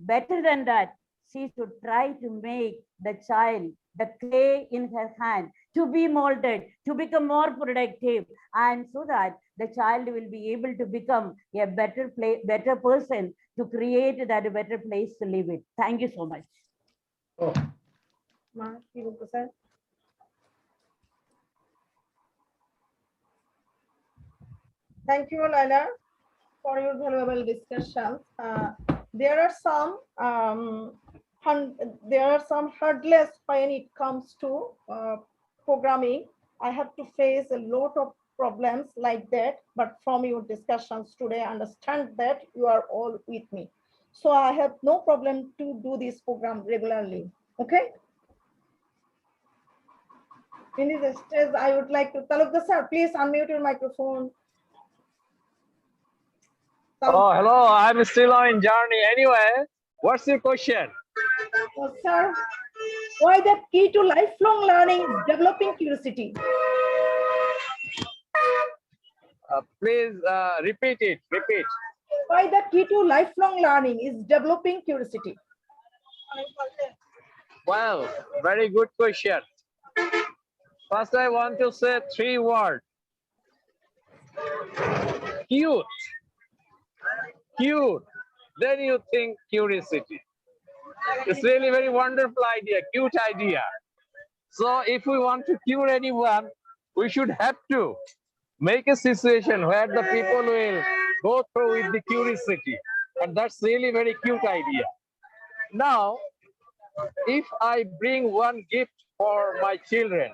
Better than that, she should try to make the child the clay in her hand to be molded, to become more productive, and so that the child will be able to become a better person to create that a better place to live in. Thank you so much. Oh. Thank you, Laila, for your valuable discussion. There are some hurdles when it comes to programming. I have to face a lot of problems like that, but from your discussions today, I understand that you are all with me. So I have no problem to do this program regularly. Okay. In this stage, I would like to, Talukdar sir, please unmute your microphone. Oh, hello. I'm still on journey. Anyway, what's your question? Sir, why the key to lifelong learning is developing curiosity? Please repeat it. Repeat. Why the key to lifelong learning is developing curiosity? Well, very good question. First, I want to say 3 words. Cute. Cute. Then you think curiosity. It's really very wonderful idea, cute idea. So if we want to cure anyone, we should have to make a situation where the people will go through with the curiosity. And that's really very cute idea. Now, if I bring one gift for my children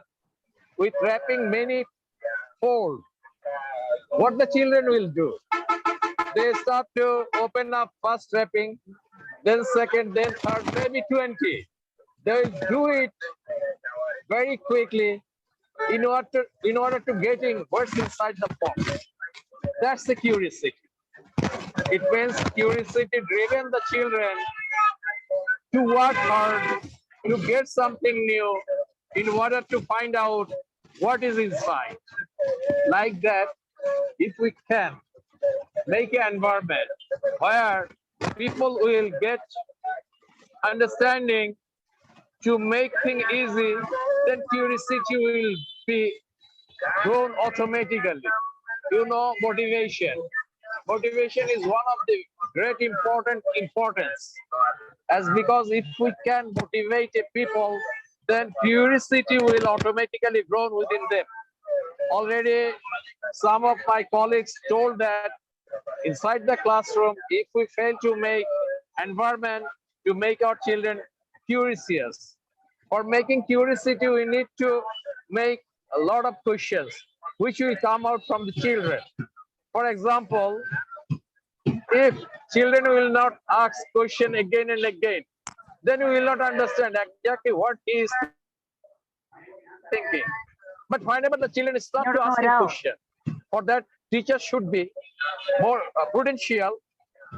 with wrapping many fold, what the children will do? They start to open up first wrapping, then second, then third, maybe 20. They will do it very quickly in order to getting what's inside the box. That's the curiosity. It means curiosity driven the children to work hard, to get something new in order to find out what is inside. Like that, if we can make an environment where people will get understanding to make things easy, then curiosity will be grown automatically. You know, motivation. Motivation is one of the great importance. As because if we can motivate a people, then curiosity will automatically grow within them. Already, some of my colleagues told that inside the classroom, if we fail to make environment to make our children curious, for making curiosity, we need to make a lot of questions, which will come out from the children. For example, if children will not ask question again and again, then we will not understand exactly what he is thinking. But whenever the children start to ask a question, for that teachers should be more prudential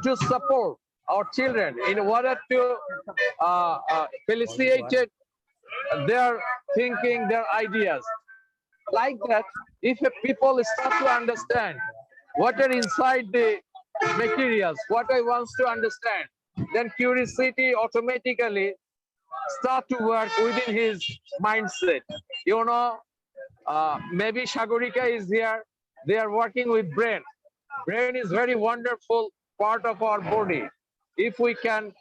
to support our children in order to facilitate their thinking, their ideas. Like that, if people start to understand what are inside the materials, what I want to understand, then curiosity automatically start to work within his mindset. You know, maybe Shagorika is here. They are working with brain. Brain is very wonderful part of our body. If we can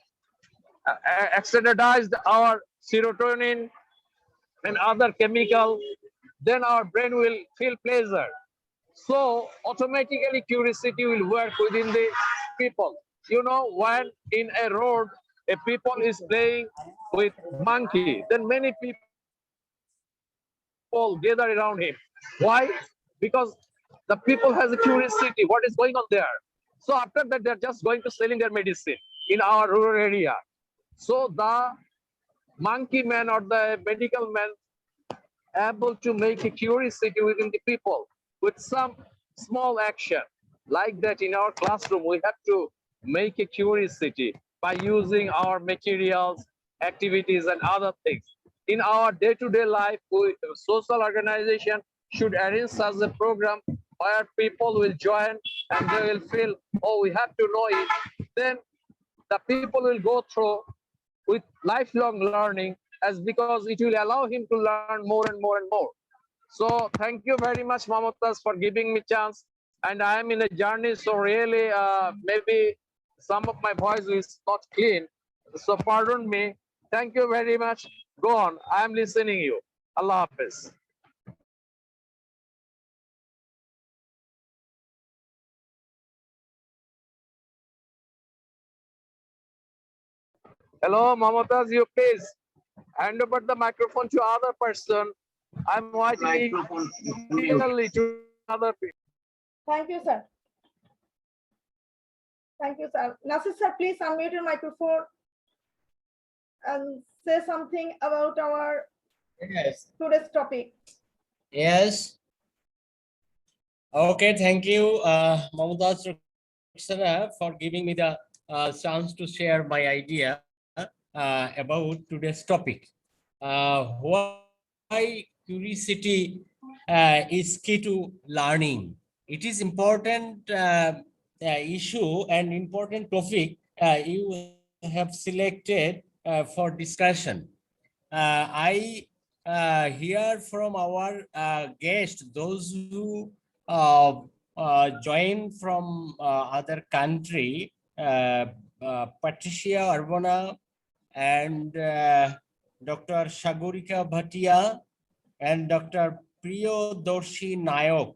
externalize our serotonin and other chemical, then our brain will feel pleasure. So automatically curiosity will work within the people. You know, when in a road, a people is playing with monkey, then many people gather around him. Why? Because the people has a curiosity, what is going on there? So after that, they're just going to selling their medicine in our rural area. So the monkey man or the medical man able to make a curiosity within the people with some small action. Like that in our classroom, we have to make a curiosity by using our materials, activities, and other things. In our day-to-day life, social organization should arrange such a program where people will join and they will feel, oh, we have to know it. Then the people will go through with lifelong learning, as because it will allow him to learn more and more and more. So thank you very much, Mamotas, for giving me chance. And I am in a journey, so really maybe some of my voice is not clean. So pardon me. Thank you very much. Go on. I am listening you. Allah Hafiz. Hello, Mamotas, you please hand over the microphone to other person. I'm waiting eagerly to other people. Thank you, sir. Thank you, sir. Nasir, sir, please unmute your microphone and say something about our today's topic. Yes. Okay, thank you, Mamudas for giving me the chance to share my idea about today's topic. Why curiosity is key to learning. It is important issue and important topic you have selected for discussion. I hear from our guests, those who join from other country, Patricia Arbona and Dr. Shagorika Bhatia and Dr. Priyo Dorshi Nayok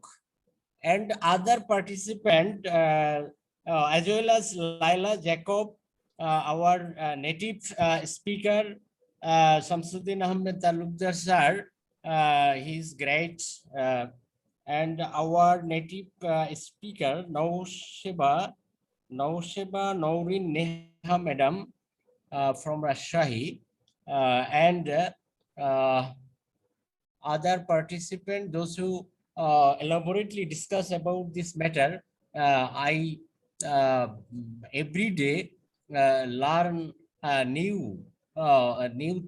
and other participant as well as Laila Jacob, our native speaker, Shamsuddin Ahmed Talukdar sir, he's great, and our native speaker Nausheba Nourin Neha madam from Rajshahi, and other participants, those who elaborately discuss about this matter. I every day learn a new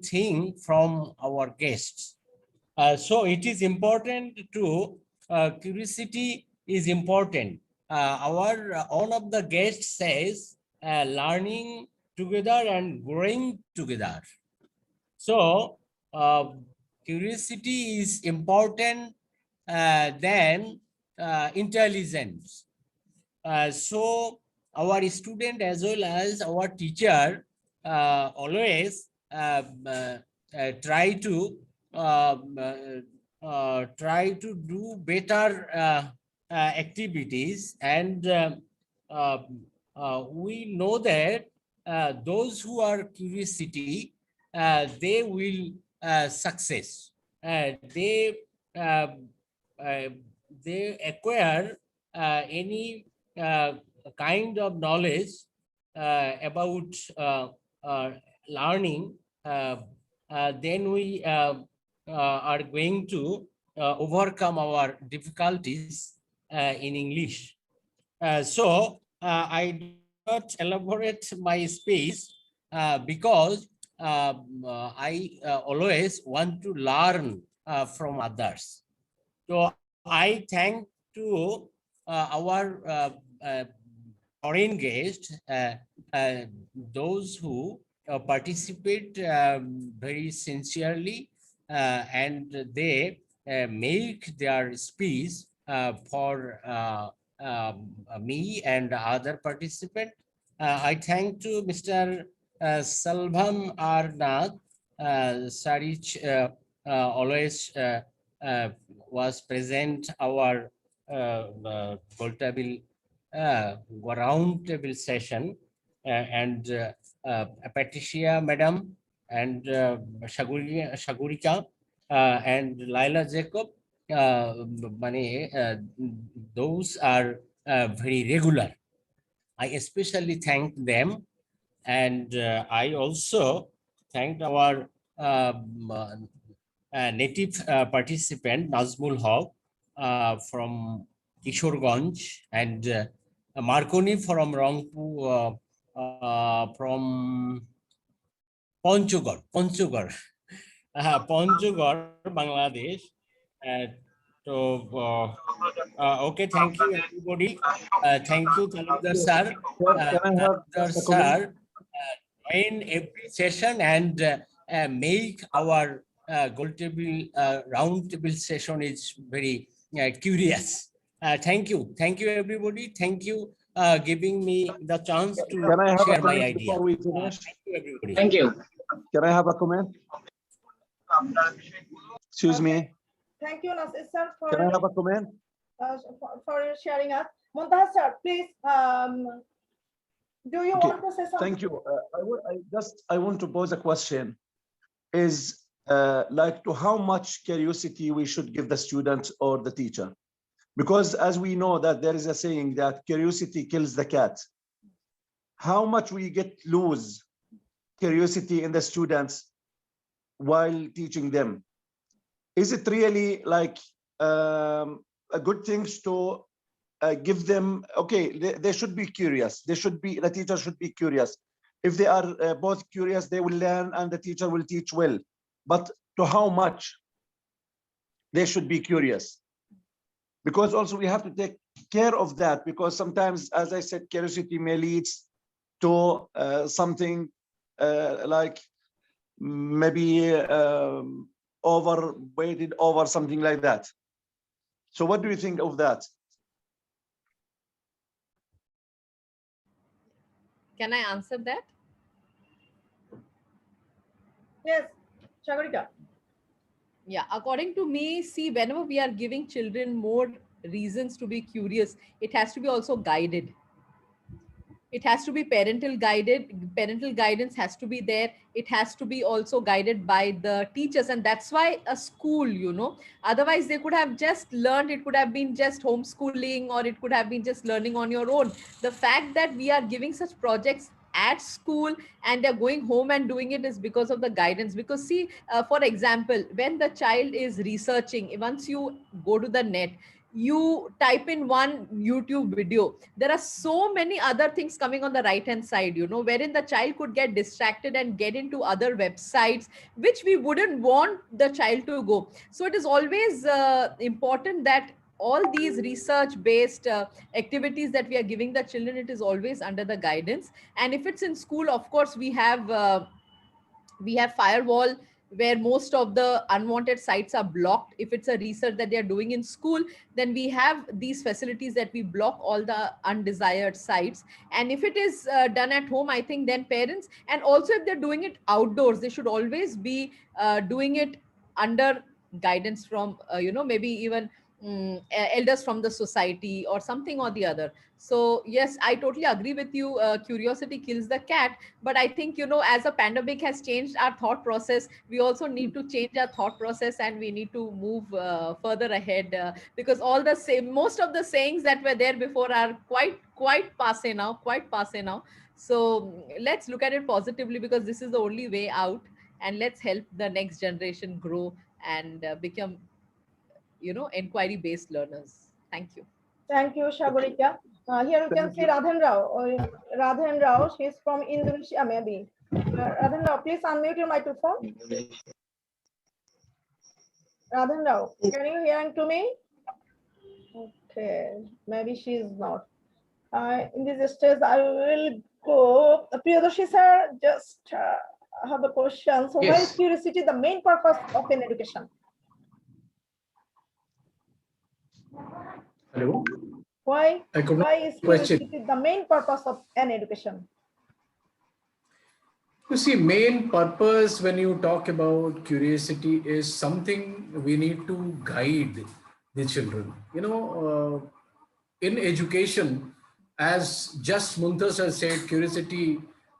thing from our guests. So it is important to curiosity is important. Our one of the guests says learning together and growing together. So curiosity is important than intelligence. So our student as well as our teacher always try to do better activities, and we know that those who are curiosity, they will success. Uh, they acquire any kind of knowledge about learning, then we are going to overcome our difficulties in English. So I do not elaborate my speech because I always want to learn from others. So I thank to our foreign guests, those who participate very sincerely, and they make their speech for me and other participant. I thank to Mr. Salvam Arnath, Sarich always was present our Goltable round table session, and Patricia Madam and Shagurika and Laila Jacob, those are very regular. I especially thank them, and I also thanked our native participant Nazmul Haq from Kishorganj, and Marconi from Rangpur, from Ponchugor, Bangladesh. Uh, okay, thank you everybody. Thank you, Talukdar sir. Can I have Talukdar just a comment? sir join every session and make our gold table round table session is very curious. Thank you everybody. Thank you giving me the chance to Can I have a share my comment idea. before we finish? Thank you everybody. Thank you. Can I have a comment? Excuse me. Thank you, Nasir sir, Can I have a comment? for sharing us. Montaz sir, please, do you Okay, want to say something? thank you. I want to pose a question. Is like to how much curiosity we should give the student or the teacher? Because as we know that there is a saying that curiosity kills the cat. How much we lose curiosity in the students while teaching them? Is it really like a good thing to give them, okay, they should be curious. The teacher should be curious. If they are both curious, they will learn and the teacher will teach well. But to how much they should be curious? Because also we have to take care of that, because sometimes, as I said, curiosity may lead to something like maybe overweighted over something like that. So what do you think of that? Can I answer that? Yes, Shagurika. Yeah, according to me, see, whenever we are giving children more reasons to be curious, it has to be also guided. It has to be parental guidance has to be there. It has to be also guided by the teachers, and that's why a school, otherwise they could have just learned, it could have been just homeschooling, or it could have been just learning on your own. The fact that we are giving such projects at school and they're going home and doing it is because of the guidance. Because see, for example, when the child is researching, once you go to the net, you type in one YouTube video, there are so many other things coming on the right hand side, wherein the child could get distracted and get into other websites which we wouldn't want the child to go. So it is always important that all these research based activities that we are giving the children, it is always under the guidance. And if it's in school, of course we have firewall where most of the unwanted sites are blocked. If it's a research that they are doing in school, then we have these facilities that we block all the undesired sites. And if it is done at home, I think then parents, and also if they're doing it outdoors, they should always be doing it under guidance from maybe even elders from the society or something or the other. So yes, I totally agree with you. Curiosity kills the cat. But I think, as a pandemic has changed our thought process, we also need to change our thought process, and we need to move further ahead, because most of the sayings that were there before are quite passe now. So let's look at it positively, because this is the only way out, and let's help the next generation grow and become, inquiry based learners. Thank you. Thank you, Shagurika. Here you can see Radhan Rao. She's from Indonesia, maybe. Radhan Rao, please unmute your microphone. Radhan Rao, can you hear to me? Okay, maybe she is not. In this stage, I will go. Priyadarshi sir, just have a question. So, why is curiosity the main purpose of an education? Hello. Why is curiosity the main purpose of an education? You see, main purpose when you talk about curiosity is something we need to guide the children. In education, as just Muntas has said, curiosity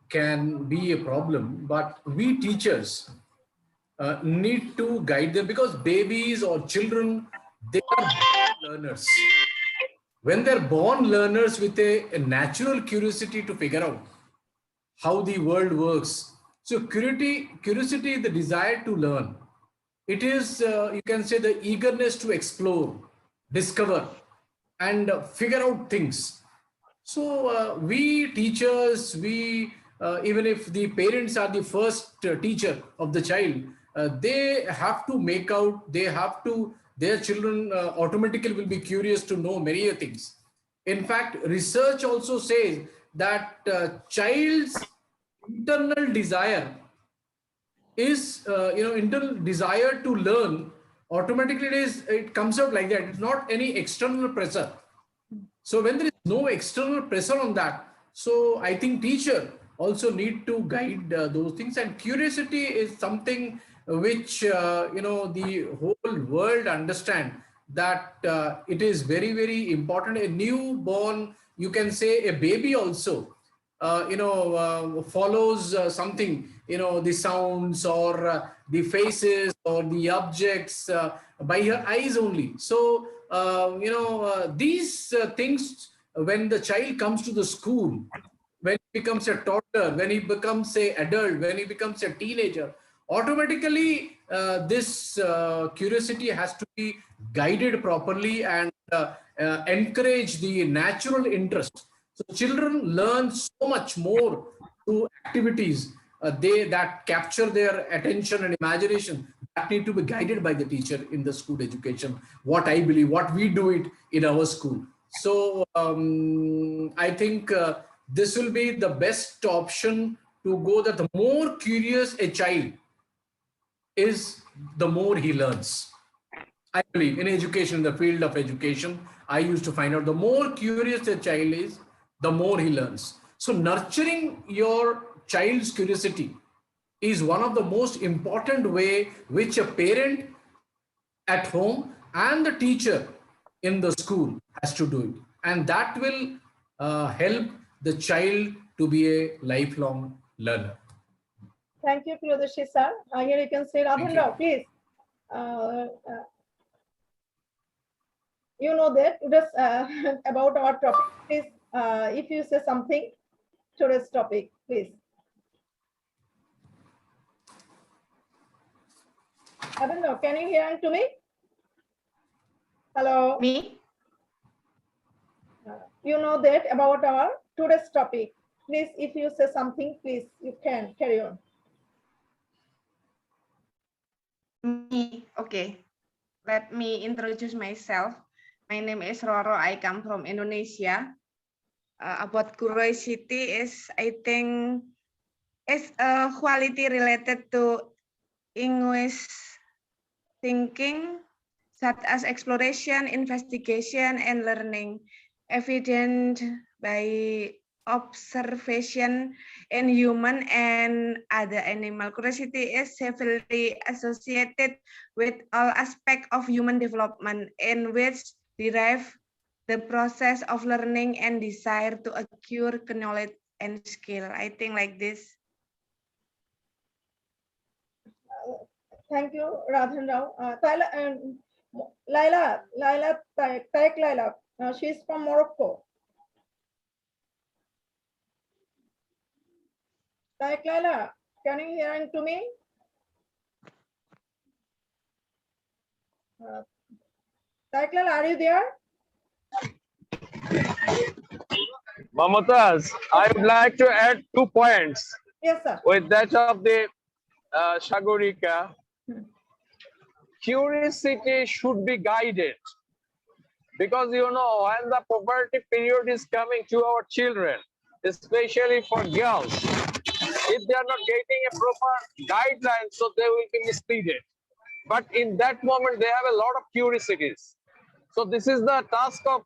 can be a problem, but we teachers need to guide them because babies or children, they are learners. When they're born learners with a natural curiosity to figure out how the world works. So curiosity is the desire to learn. It is, you can say, the eagerness to explore, discover, and figure out things. So we teachers, even if the parents are the first teacher of the child, they have to make out, their children automatically will be curious to know many things. In fact, research also says that child's internal desire is, internal desire to learn, automatically it comes out like that. It's not any external pressure. So when there is no external pressure on that, so I think teacher also need to guide those things. And curiosity is something which, the whole world understand that it is very, very important. A newborn, you can say a baby also, follows something, the sounds or the faces or the objects by her eyes only. So, these things, when the child comes to the school, when he becomes a toddler, when he becomes a adult, when he becomes a teenager, automatically this curiosity has to be guided properly and encourage the natural interest. So children learn so much more through activities that capture their attention and imagination, that need to be guided by the teacher in the school education. What I believe, what we do it in our school. So I think this will be the best option to go, that the more curious a child is, the more he learns. I believe in education, in the field of education, I used to find out the more curious a child is, the more he learns. So nurturing your child's curiosity is one of the most important way which a parent at home and the teacher in the school has to do it. And that will help the child to be a lifelong learner. Thank you, Priyadarshi sir. Here you can say, Radhan Rao, please. You know that just about our topic, please, if you say something, today's topic, please. I don't know, can you hear to me? Hello? Me? You know that about our today's topic. Please, if you say something, please, you can carry on. Me, okay. Let me introduce myself. My name is Roro. I come from Indonesia. About curiosity is, I think, is a quality related to English thinking, such as exploration, investigation, and learning, evident by observation in human and other animal. Curiosity is heavily associated with all aspects of human development, in which derive the process of learning and desire to acquire knowledge and skill. I think like this. Thank you, Radhan Rao. Laila, she's from Morocco. Laila, can you hear to me? Laila, are you there? Mamutaz, I would like to add 2 points. Yes, sir. With that of the Shagorika. Curiosity should be guided, because when the puberty period is coming to our children, especially for girls, if they are not getting a proper guideline, so they will be misleaded. But in that moment, they have a lot of curiosities. So this is the task of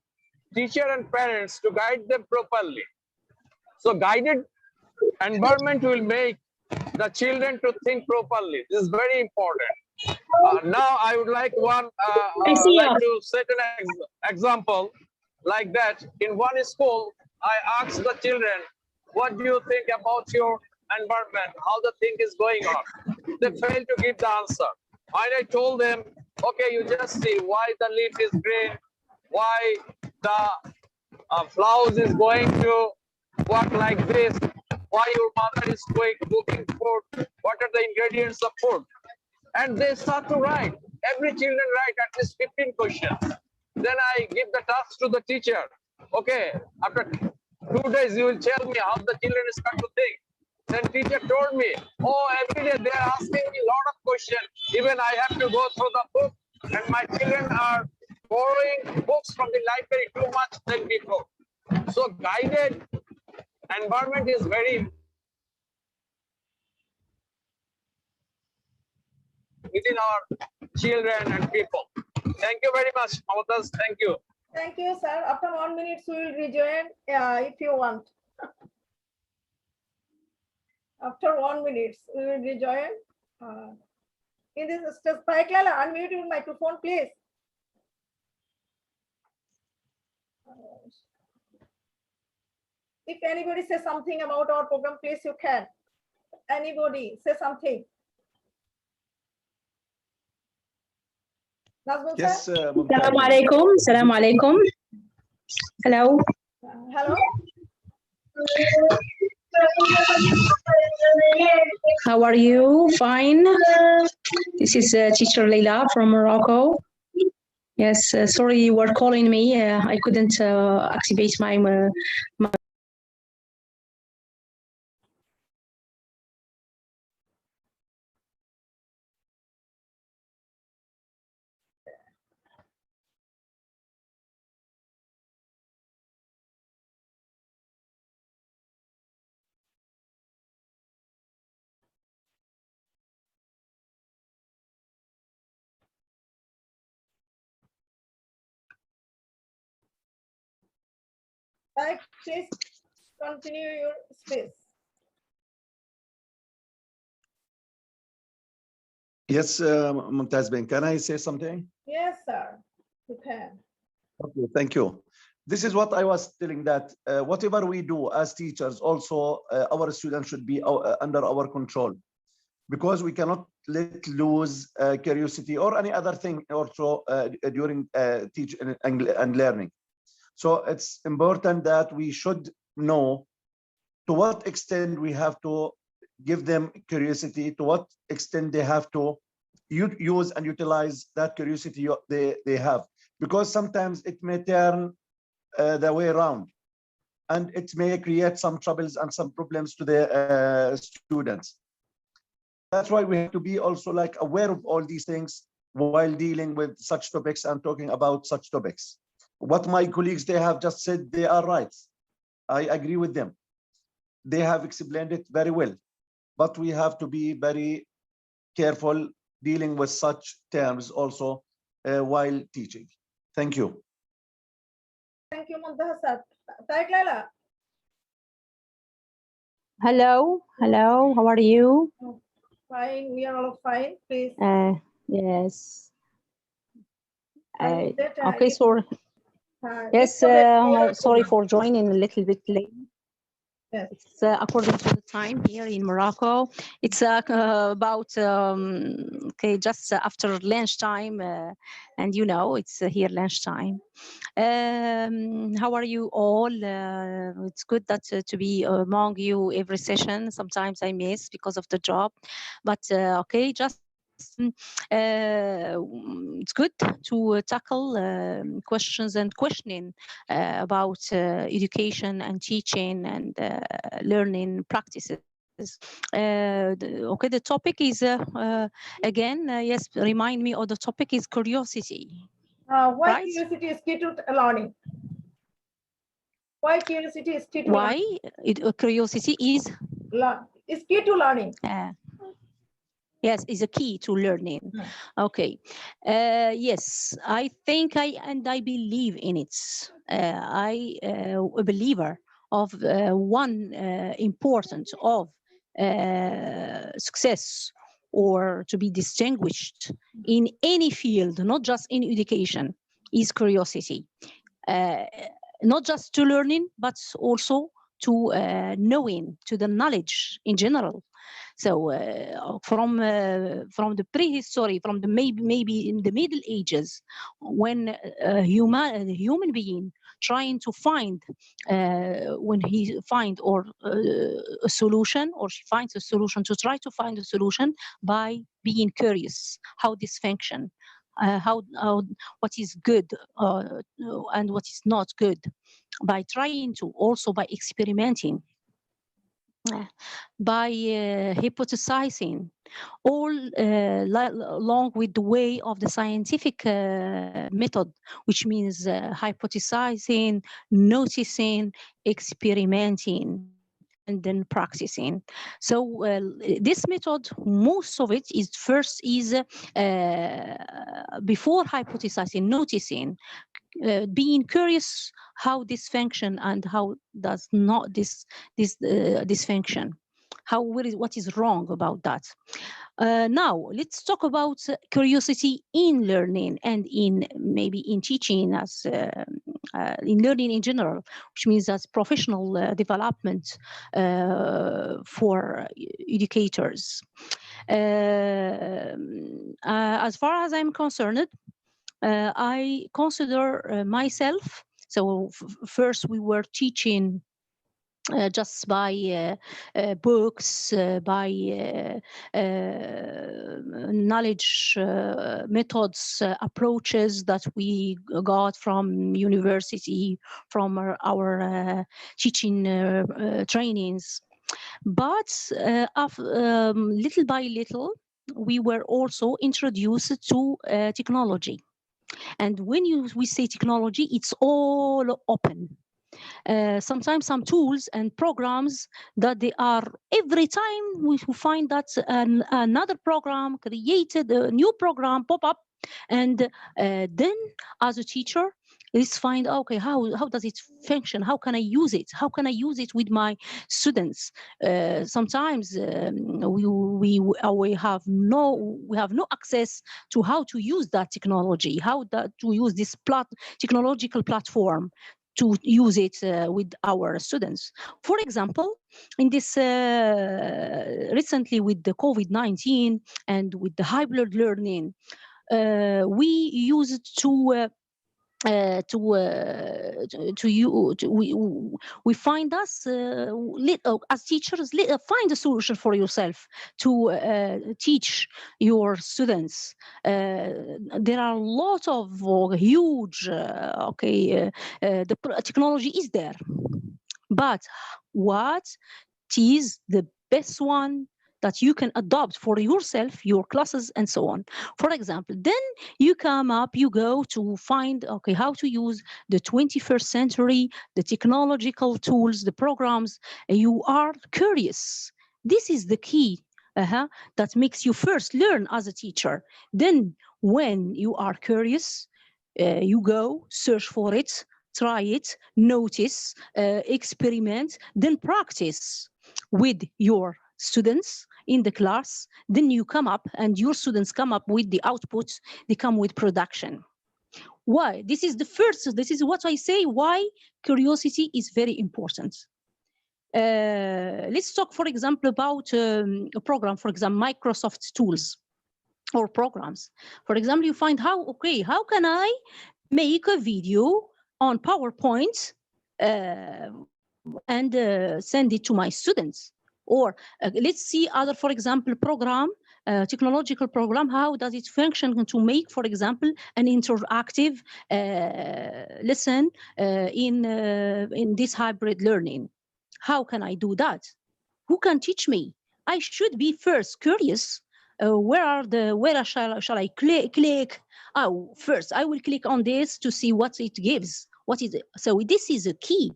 teacher and parents to guide them properly. So guided environment will make the children to think properly. This is very important. Now I would like to set an example like that. In one school, I asked the children, what do you think about your environment? How the thing is going on? They failed to give the answer. And I told them, okay, you just see why the leaf is green, why the flowers is going to work like this, why your mother is cooking food, what are the ingredients of food. And they start to write. Every children write at least 15 questions. Then I give the task to the teacher. Okay, after 2 days, you will tell me how the children start to think. Then teacher told me, oh, every day they are asking me a lot of questions. Even I have to go through the book, and my children are borrowing books from the library too much than before. So guided environment is very within our children and people. Thank you very much, Mamatas. Thank you. Thank you, sir. After 1 minute, we will rejoin if you want. After 1 minute, we will rejoin. In this stage, Paiklala, unmute your microphone, please. If anybody says something about our program, please you can. Anybody say something. Yes, Assalamu alaikum. Assalamu alaikum. Hello. Hello. How are you? Fine. This is teacher Leila from Morocco. Yes, sorry you were calling me. I couldn't activate my Please continue your space. Yes, Mumtaz Ben, can I say something? Yes, sir. You can. Okay, thank you. This is what I was telling, that whatever we do as teachers, also our students should be under our control, because we cannot let lose curiosity or any other thing also during teaching and learning. So it's important that we should know to what extent we have to give them curiosity, to what extent they have to use and utilize that curiosity they have, because sometimes it may turn the way around, and it may create some troubles and some problems to the students. That's why we have to be also like aware of all these things while dealing with such topics and talking about such topics. What my colleagues, they have just said, they are right. I agree with them. They have explained it very well, but we have to be very careful dealing with such terms also while teaching. Thank you. Thank you, Mumtaz. Taiklala. Hello, hello. How are you? Fine, we are all fine. Please. Yes. Okay, sorry. Yes, sorry for joining a little bit late. Yes. It's according to the time here in Morocco. It's about just after lunchtime, and you know it's here lunchtime. How are you all? It's good that to be among you every session. Sometimes I miss because of the job, but okay, just. It's good to tackle questions and questioning about education and teaching and learning practices. The topic is again, yes, remind me of the topic is curiosity. Why right? curiosity is key to learning? Why curiosity is key to learning? Curiosity is key to learning. Yes, is a key to learning. Okay. Yes, I think I believe in it. I a believer of one important of success or to be distinguished in any field, not just in education, is curiosity. Not just to learning, but also to knowing, to the knowledge in general. So from the prehistory, from the maybe in the Middle Ages, when a human being trying to find when he find or a solution, or she finds a solution, to try to find a solution by being curious how this function, how what is good and what is not good, by trying to, also by experimenting, by hypothesizing, all along with the way of the scientific method, which means hypothesizing, noticing, experimenting, and then practicing. So this method, most of it is first is before hypothesizing, noticing, being curious how this function and how does not this function, how what is wrong about that. Now let's talk about curiosity in learning and in maybe in teaching, as in learning in general, which means as professional development for educators. As far as I'm concerned, I consider myself, so first we were teaching just by books, by knowledge methods, approaches that we got from university, from our teaching trainings. But little by little, we were also introduced to technology. And when we say technology, it's all open. Sometimes some tools and programs that they are, every time we find that another program created, a new program pop up, and then as a teacher, let's find, okay, how does it function? How can I use it? How can I use it with my students? Sometimes we have no access to how to use that technology, to use this technological platform, to use it with our students. For example, in this recently with the COVID-19 and with the hybrid learning, we used we find us as teachers, find a solution for yourself to teach your students. There are a lot of huge the technology is there, but what is the best one that you can adopt for yourself, your classes, and so on? For example, then you go to find, okay, how to use the 21st century, the technological tools, the programs, and you are curious. This is the key that makes you first learn as a teacher. Then when you are curious, you go search for it, try it, notice, experiment, then practice with your students in the class. Then you come up and your students come up with the outputs, they come with production. Why? This is what I say, why curiosity is very important. Let's talk, for example, about a program, for example, Microsoft tools or programs. For example, you find how can I make a video on PowerPoint and send it to my students? Or let's see other, for example, program, technological program, how does it function to make, for example, an interactive lesson in this hybrid learning? How can I do that? Who can teach me? I should be first curious. Where shall I click? Oh, first I will click on this to see what it gives. What is it? So this is a key.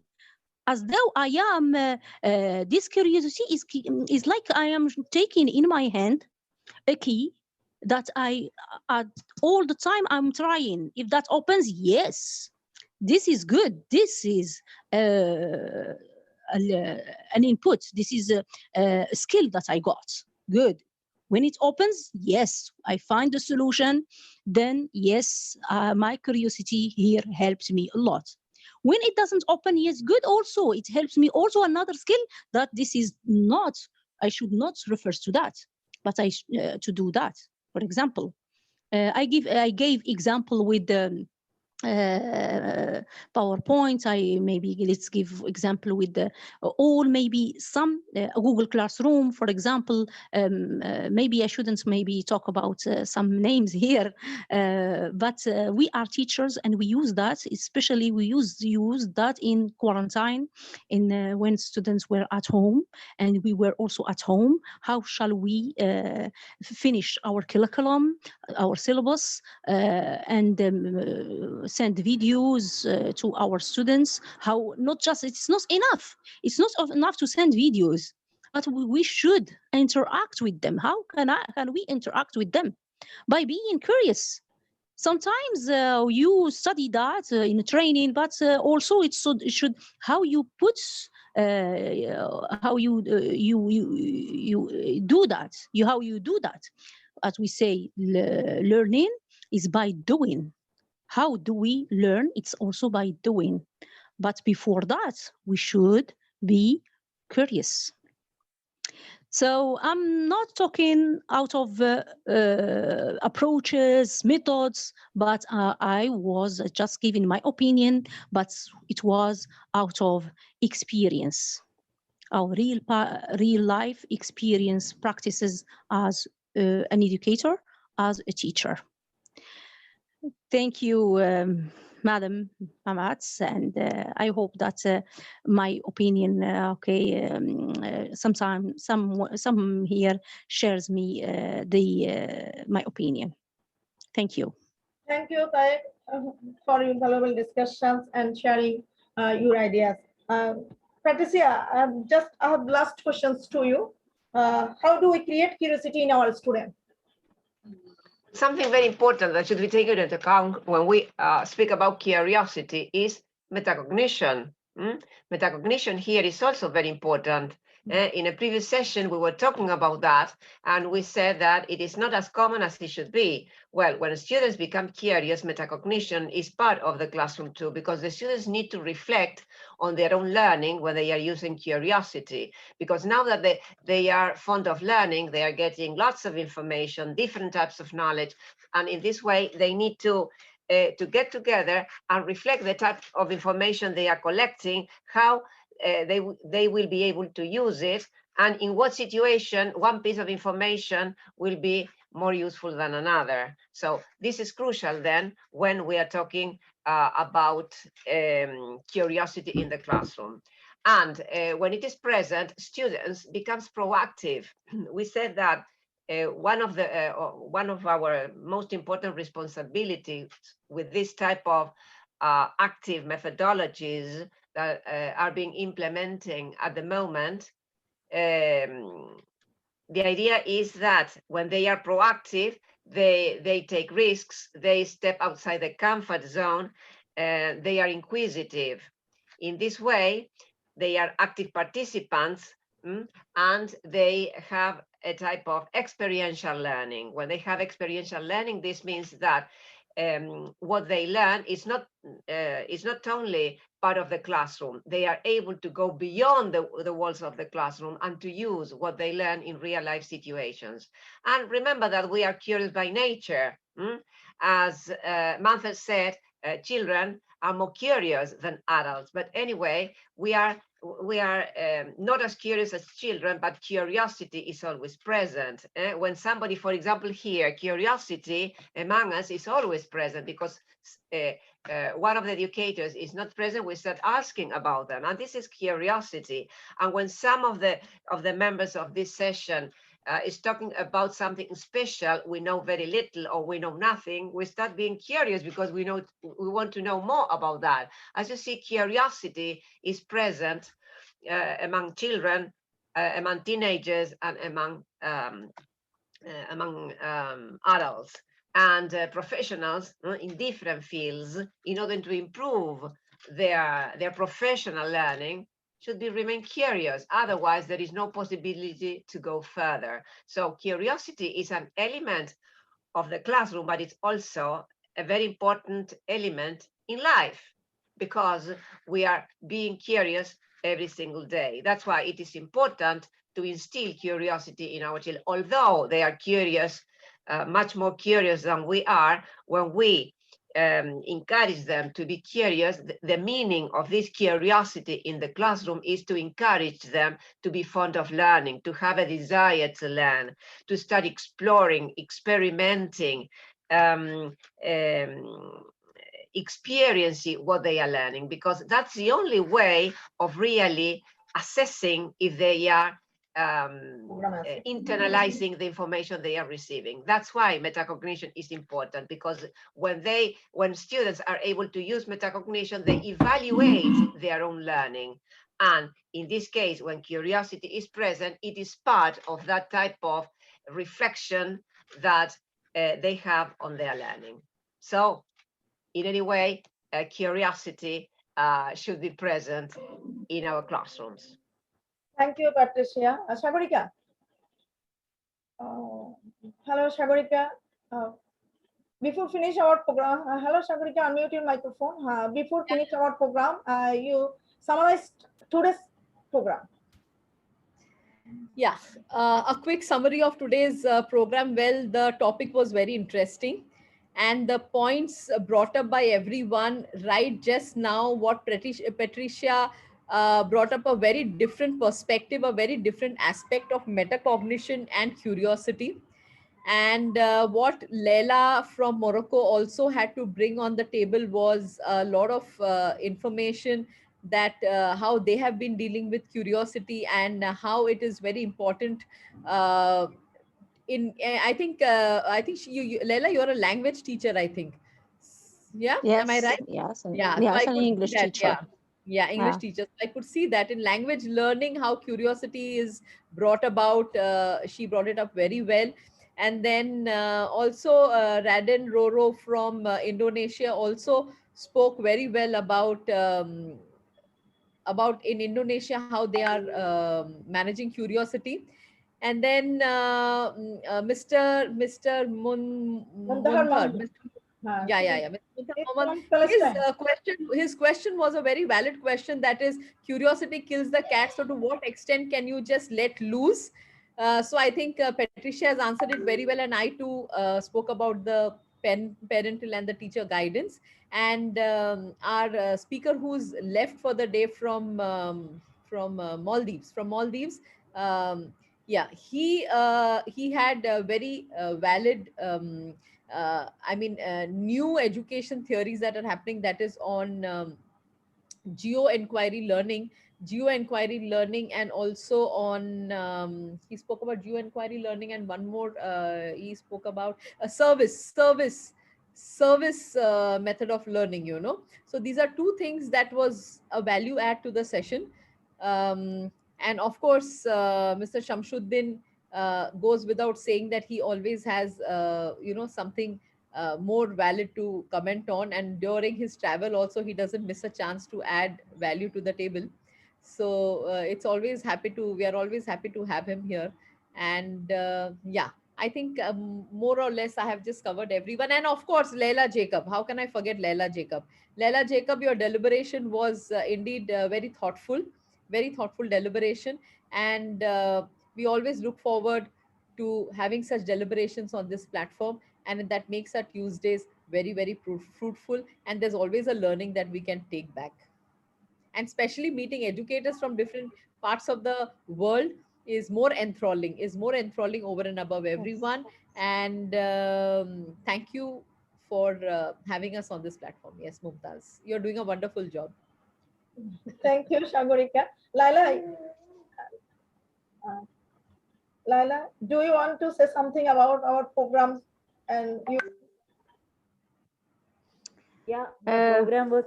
As though I am, this curiosity is like I am taking in my hand a key that all the time I'm trying. If that opens, yes, this is good. This is an input. This is a skill that I got. Good. When it opens, yes, I find the solution. Then yes, my curiosity here helps me a lot. When it doesn't open, yes, good also. It helps me also another skill that this is not, I should not refer to that, but to do that. For example, I gave example with the PowerPoint. Let's give example with the maybe some Google Classroom, for example. Maybe I shouldn't maybe talk about some names here, but we are teachers and we use that, especially we use that in quarantine, in when students were at home and we were also at home. How shall we finish our curriculum, our syllabus, and send videos to our students? How not just, it's not enough. It's not enough to send videos, but we should interact with them. How can we interact with them? By being curious. Sometimes you study that in training, but also it should how you put how you do that. How you do that. As we say, learning is by doing. How do we learn? It's also by doing. But before that, we should be curious. So I'm not talking out of approaches, methods, but I was just giving my opinion, but it was out of experience, our real life experience, practices as an educator, as a teacher. Thank you, Madam Mamat, and I hope that my opinion, sometimes some here shares me my opinion. Thank you. Thank you, Taib, for your valuable discussions and sharing your ideas. Patricia, I have last questions to you. How do we create curiosity in our students? Something very important that should be taken into account when we speak about curiosity is metacognition. Metacognition here is also very important. In a previous session, we were talking about that, and we said that it is not as common as it should be. Well, when students become curious, metacognition is part of the classroom too, because the students need to reflect on their own learning when they are using curiosity. Because now that they are fond of learning, they are getting lots of information, different types of knowledge, and in this way, they need to get together and reflect the type of information they are collecting, how they will be able to use it, and in what situation one piece of information will be more useful than another. So this is crucial then when we are talking about curiosity in the classroom. And when it is present, students becomes proactive. We said that one of our most important responsibilities with this type of active methodologies that are being implementing at the moment, the idea is that when they are proactive, they take risks, they step outside the comfort zone, they are inquisitive. In this way, they are active participants, and they have a type of experiential learning. When they have experiential learning, this means that what they learn is not only part of the classroom. They are able to go beyond the walls of the classroom and to use what they learn in real life situations. And remember that we are curious by nature. As Manfred said, children are more curious than adults. But anyway, we are not as curious as children, but curiosity is always present. When somebody, for example, here, curiosity among us is always present, because one of the educators is not present, we start asking about them, and this is curiosity. And when some of the members of this session is talking about something special, we know very little or we know nothing, we start being curious because we want to know more about that. As you see, curiosity is present among children, among teenagers, and among adults and professionals in different fields in order to improve their professional learning. should be remain curious. Otherwise, there is no possibility to go further. So curiosity is an element of the classroom, but it's also a very important element in life because we are being curious every single day. That's why it is important to instill curiosity in our children, although they are curious, much more curious than we are. When we encourage them to be curious, the meaning of this curiosity in the classroom is to encourage them to be fond of learning, to have a desire to learn, to start exploring, experimenting, experiencing what they are learning, because that's the only way of really assessing if they are internalizing the information they are receiving. That's why metacognition is important, because when students are able to use metacognition, they evaluate their own learning. And in this case, when curiosity is present, it is part of that type of reflection that they have on their learning. So in any way, curiosity should be present in our classrooms. Thank you, Patricia. Sagorika. Hello, Sagorika. Before finish our program, hello, Sagorika, unmute your microphone. Before finish our program, you summarized today's program. Yeah, a quick summary of today's program. Well, the topic was very interesting, and the points brought up by everyone right just now, what Patricia brought up a very different perspective, a very different aspect of metacognition and curiosity. And what Leila from Morocco also had to bring on the table was a lot of information that how they have been dealing with curiosity and how it is very important. I think Leila, you're a language teacher, I think. Yeah, am I Yes, right? yes, Yeah, so yes, I an could see English that. teacher. Yeah, English teachers. I could see that in language learning, how curiosity is brought about. She brought it up very well. And then also Raden Roro from Indonesia also spoke very well about in Indonesia how they are managing curiosity. And then Mr. Munthar, yeah. Mr. Mohammed, his question was a very valid question. That is, curiosity kills the cat. So, to what extent can you just let loose? So, I think Patricia has answered it very well, and I too spoke about the parental and the teacher guidance. And our speaker, who's left for the day from Maldives, he had a very valid. New education theories that are happening, that is on geo-inquiry learning, and also on he spoke about geo-inquiry learning, and one more he spoke about a service method of learning, so these are two things that was a value add to the session. And of course Mr. Shamsuddin goes without saying that he always has something more valid to comment on, and during his travel also he doesn't miss a chance to add value to the table. So we are always happy to have him here. And I think more or less I have just covered everyone. And of course, Leila Jacob, how can I forget Leila Jacob? Leila Jacob, your deliberation was indeed very thoughtful deliberation. And we always look forward to having such deliberations on this platform, and that makes our Tuesdays very, very fruitful. And there's always a learning that we can take back. And especially meeting educators from different parts of the world is more enthralling over and above everyone. And thank you for having us on this platform. Yes, Mumtaz, you're doing a wonderful job. Thank you, Sagorika. Laila, do you want to say something about our programs? And you? Yeah, the program was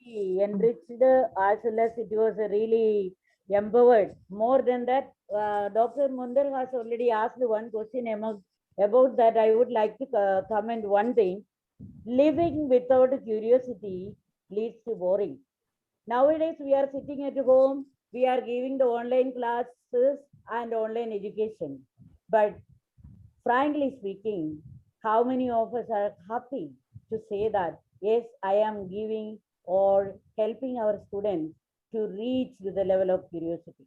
really enriched as well as it was really empowered. More than that, Dr. Mundal has already asked one question about that. I would like to comment one thing. Living without curiosity leads to boring. Nowadays, we are sitting at home, we are giving the online classes and online education. But frankly speaking, how many of us are happy to say that, yes, I am giving or helping our students to reach to the level of curiosity?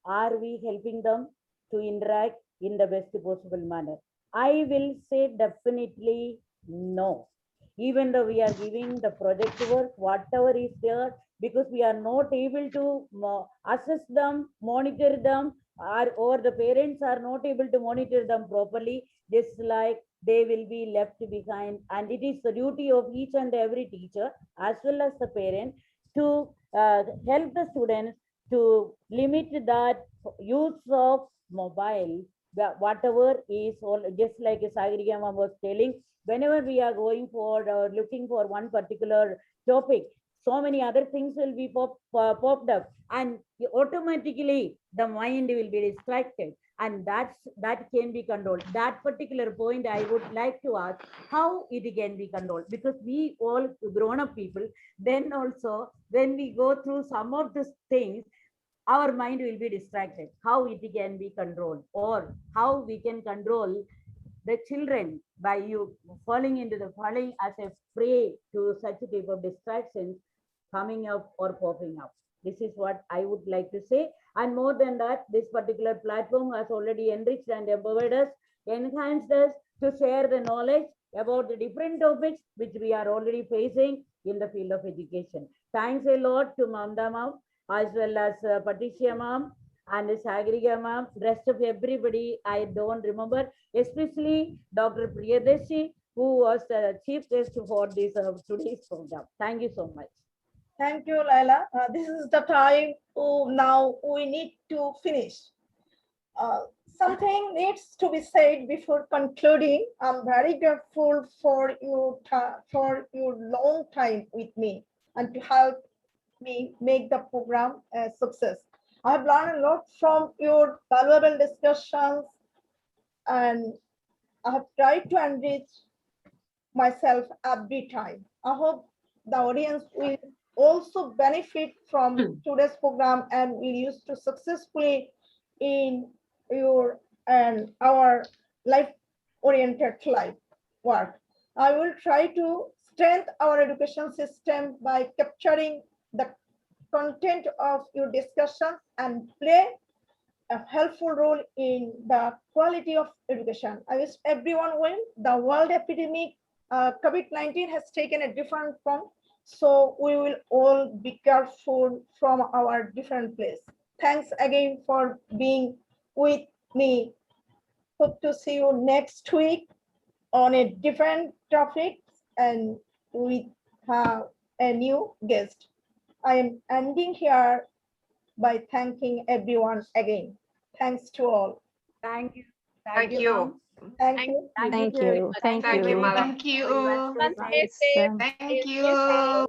Are we helping them to interact in the best possible manner? I will say definitely no. Even though we are giving the project work, whatever is there, because we are not able to assess them, monitor them, or the parents are not able to monitor them properly, just like they will be left behind. And it is the duty of each and every teacher as well as the parent to help the students to limit that use of mobile, whatever is all, just like Sagrigama was telling, whenever we are going for looking for one particular topic, so many other things will be popped up, and automatically the mind will be distracted, and that can be controlled. That particular point I would like to ask how it can be controlled, because we all grown-up people, then also when we go through some of these things, our mind will be distracted. How it can be controlled, or how we can control the children by you falling as a prey to such a type of distractions coming up or popping up. This is what I would like to say. And more than that, this particular platform has already enriched and empowered us, enhanced us to share the knowledge about the different topics which we are already facing in the field of education. Thanks a lot to Mamda Ma'am, as well as Patricia Ma'am and Sagriga Ma'am, rest of everybody I don't remember, especially Dr. Priyadarshi, who was the chief guest for this today's program. Thank you so much. Thank you, Laila. This is the time now we need to finish. Something needs to be said before concluding. I'm very grateful for your long time with me and to help me make the program a success. I have learned a lot from your valuable discussions, and I have tried to enrich myself every time. I hope the audience will also benefit from today's program and will use to successfully in your and our life-oriented life work. I will try to strengthen our education system by capturing the content of your discussion and play a helpful role in the quality of education. I wish everyone well. The world epidemic, COVID-19 has taken a different form, so we will all be careful from our different place. Thanks again for being with me. Hope to see you next week on a different topic and with a new guest. I am ending here by thanking everyone again. Thanks to all. Thank you. Thank you. Thank you. Thank you. Thank you. Madam. Thank you. Thank you.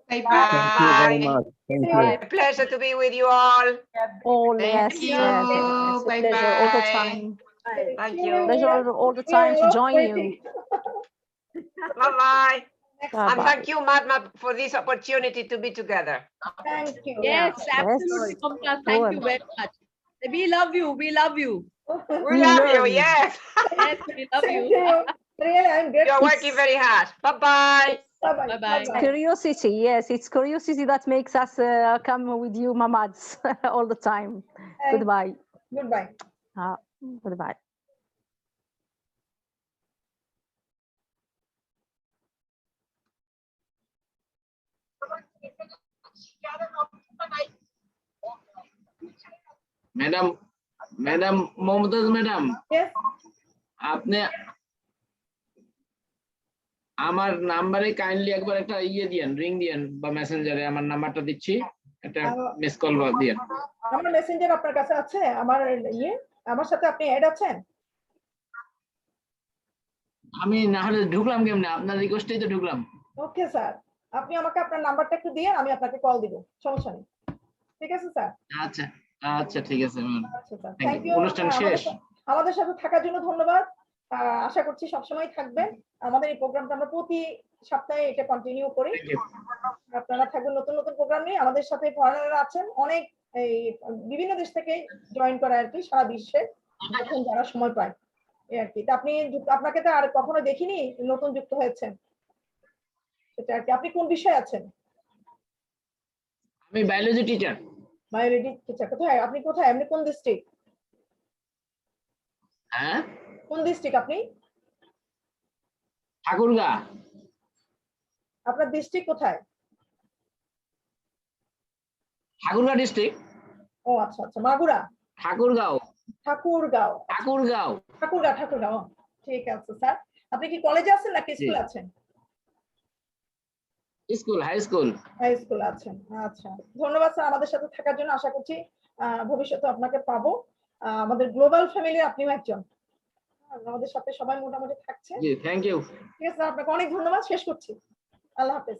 Bye Bye. Thank you very much. Thank you. A pleasure to be with you all. All, Thank yes, you. yes, it's a Bye pleasure all the bye. time. Thank you. Pleasure all the time to join you. Bye-bye. And Bye-bye. thank you, Madma, for this opportunity to be together. Thank you. Yes, Yes. absolutely, Mamta. Thank you Sure. very much. We love you. We love you. We love you, yes. Yes, we love Thank you. you. Really, I'm grateful. You're working very hard. Bye-bye. Bye-bye. Bye-bye. Bye-bye. Curiosity, yes, it's curiosity that makes us come with you, Mamads, all the time. Thank- Goodbye. Goodbye. Goodbye. Madam Mumtaz madam, Yes. আপনি আমার নাম্বারে kindly একবার একটা দিয়েন, ring দিয়েন বা মেসেঞ্জারে আমার নাম্বারটা দিচ্ছি, একটা মিস কল দিয়েন। আমার মেসেঞ্জার আপনার কাছে আছে? আমার সাথে আপনি অ্যাড আছেন? আমি না হলে ঢুকলাম কেমনে? আপনার রিকোয়েস্টেই তো ঢুকলাম। ওকে স্যার, আপনি আমাকে আপনার নাম্বারটা একটু দিয়ে আমি আপনাকে কল দিব, সমস্যা নেই। ঠিক আছে স্যার? আচ্ছা আচ্ছা, ঠিক আছে ম্যাম। আচ্ছা sir, Thank thank you. You. অনুষ্ঠান শেষ। আমাদের সাথে থাকার জন্য ধন্যবাদ। আশা করছি সবসময় থাকবেন। আমাদের এই প্রোগ্রামটা আমরা প্রতি সপ্তাহে এটা কন্টিনিউ করি। আপনারা থাকবেন নতুন নতুন প্রোগ্রাম নিয়ে। আমাদের সাথে ফরেনাররা আছেন, অনেক এই বিভিন্ন দেশ থেকে জয়েন করা আর কি, সারা বিশ্বে এখন যারা সময় পায় এই আর কি। তা আপনি আপনাকে তো আর কখনো দেখিনি, নতুন যুক্ত হয়েছেন সেটা আর কি। আপনি কোন বিষয়ে আছেন? আমি বায়োলজি টিচার। Biology teacher. কোথায় আপনি? কোথায় আপনি? কোন ডিস্ট্রিক্ট? হ্যাঁ, কোন ডিস্ট্রিক্ট আপনি? ঠাকুরগাঁ। আপনার ডিস্ট্রিক্ট কোথায়? ঠাকুরগাঁও ডিস্ট্রিক্ট। ও আচ্ছা আচ্ছা, মাগুরা। ঠাকুরগাঁও। ঠাকুরগাঁও। ঠাকুরগাঁও। ঠাকুরগাঁও, ঠাকুরগাঁও। ঠিক আছে স্যার। আপনি কি কলেজে আছেন নাকি স্কুলে আছেন? School, high school. High school আছেন। আচ্ছা, ধন্যবাদ স্যার আমাদের সাথে থাকার জন্য। আশা করছি ভবিষ্যতে আপনাকে পাবো। আমাদের গ্লোবাল ফ্যামিলি আপনিও একজন। আমাদের সাথে সবাই মোটামুটি থাকছে। জি, থ্যাংক ইউ। ঠিক আছে, আপনাকে অনেক ধন্যবাদ। শেষ করছি। আল্লাহ হাফেজ।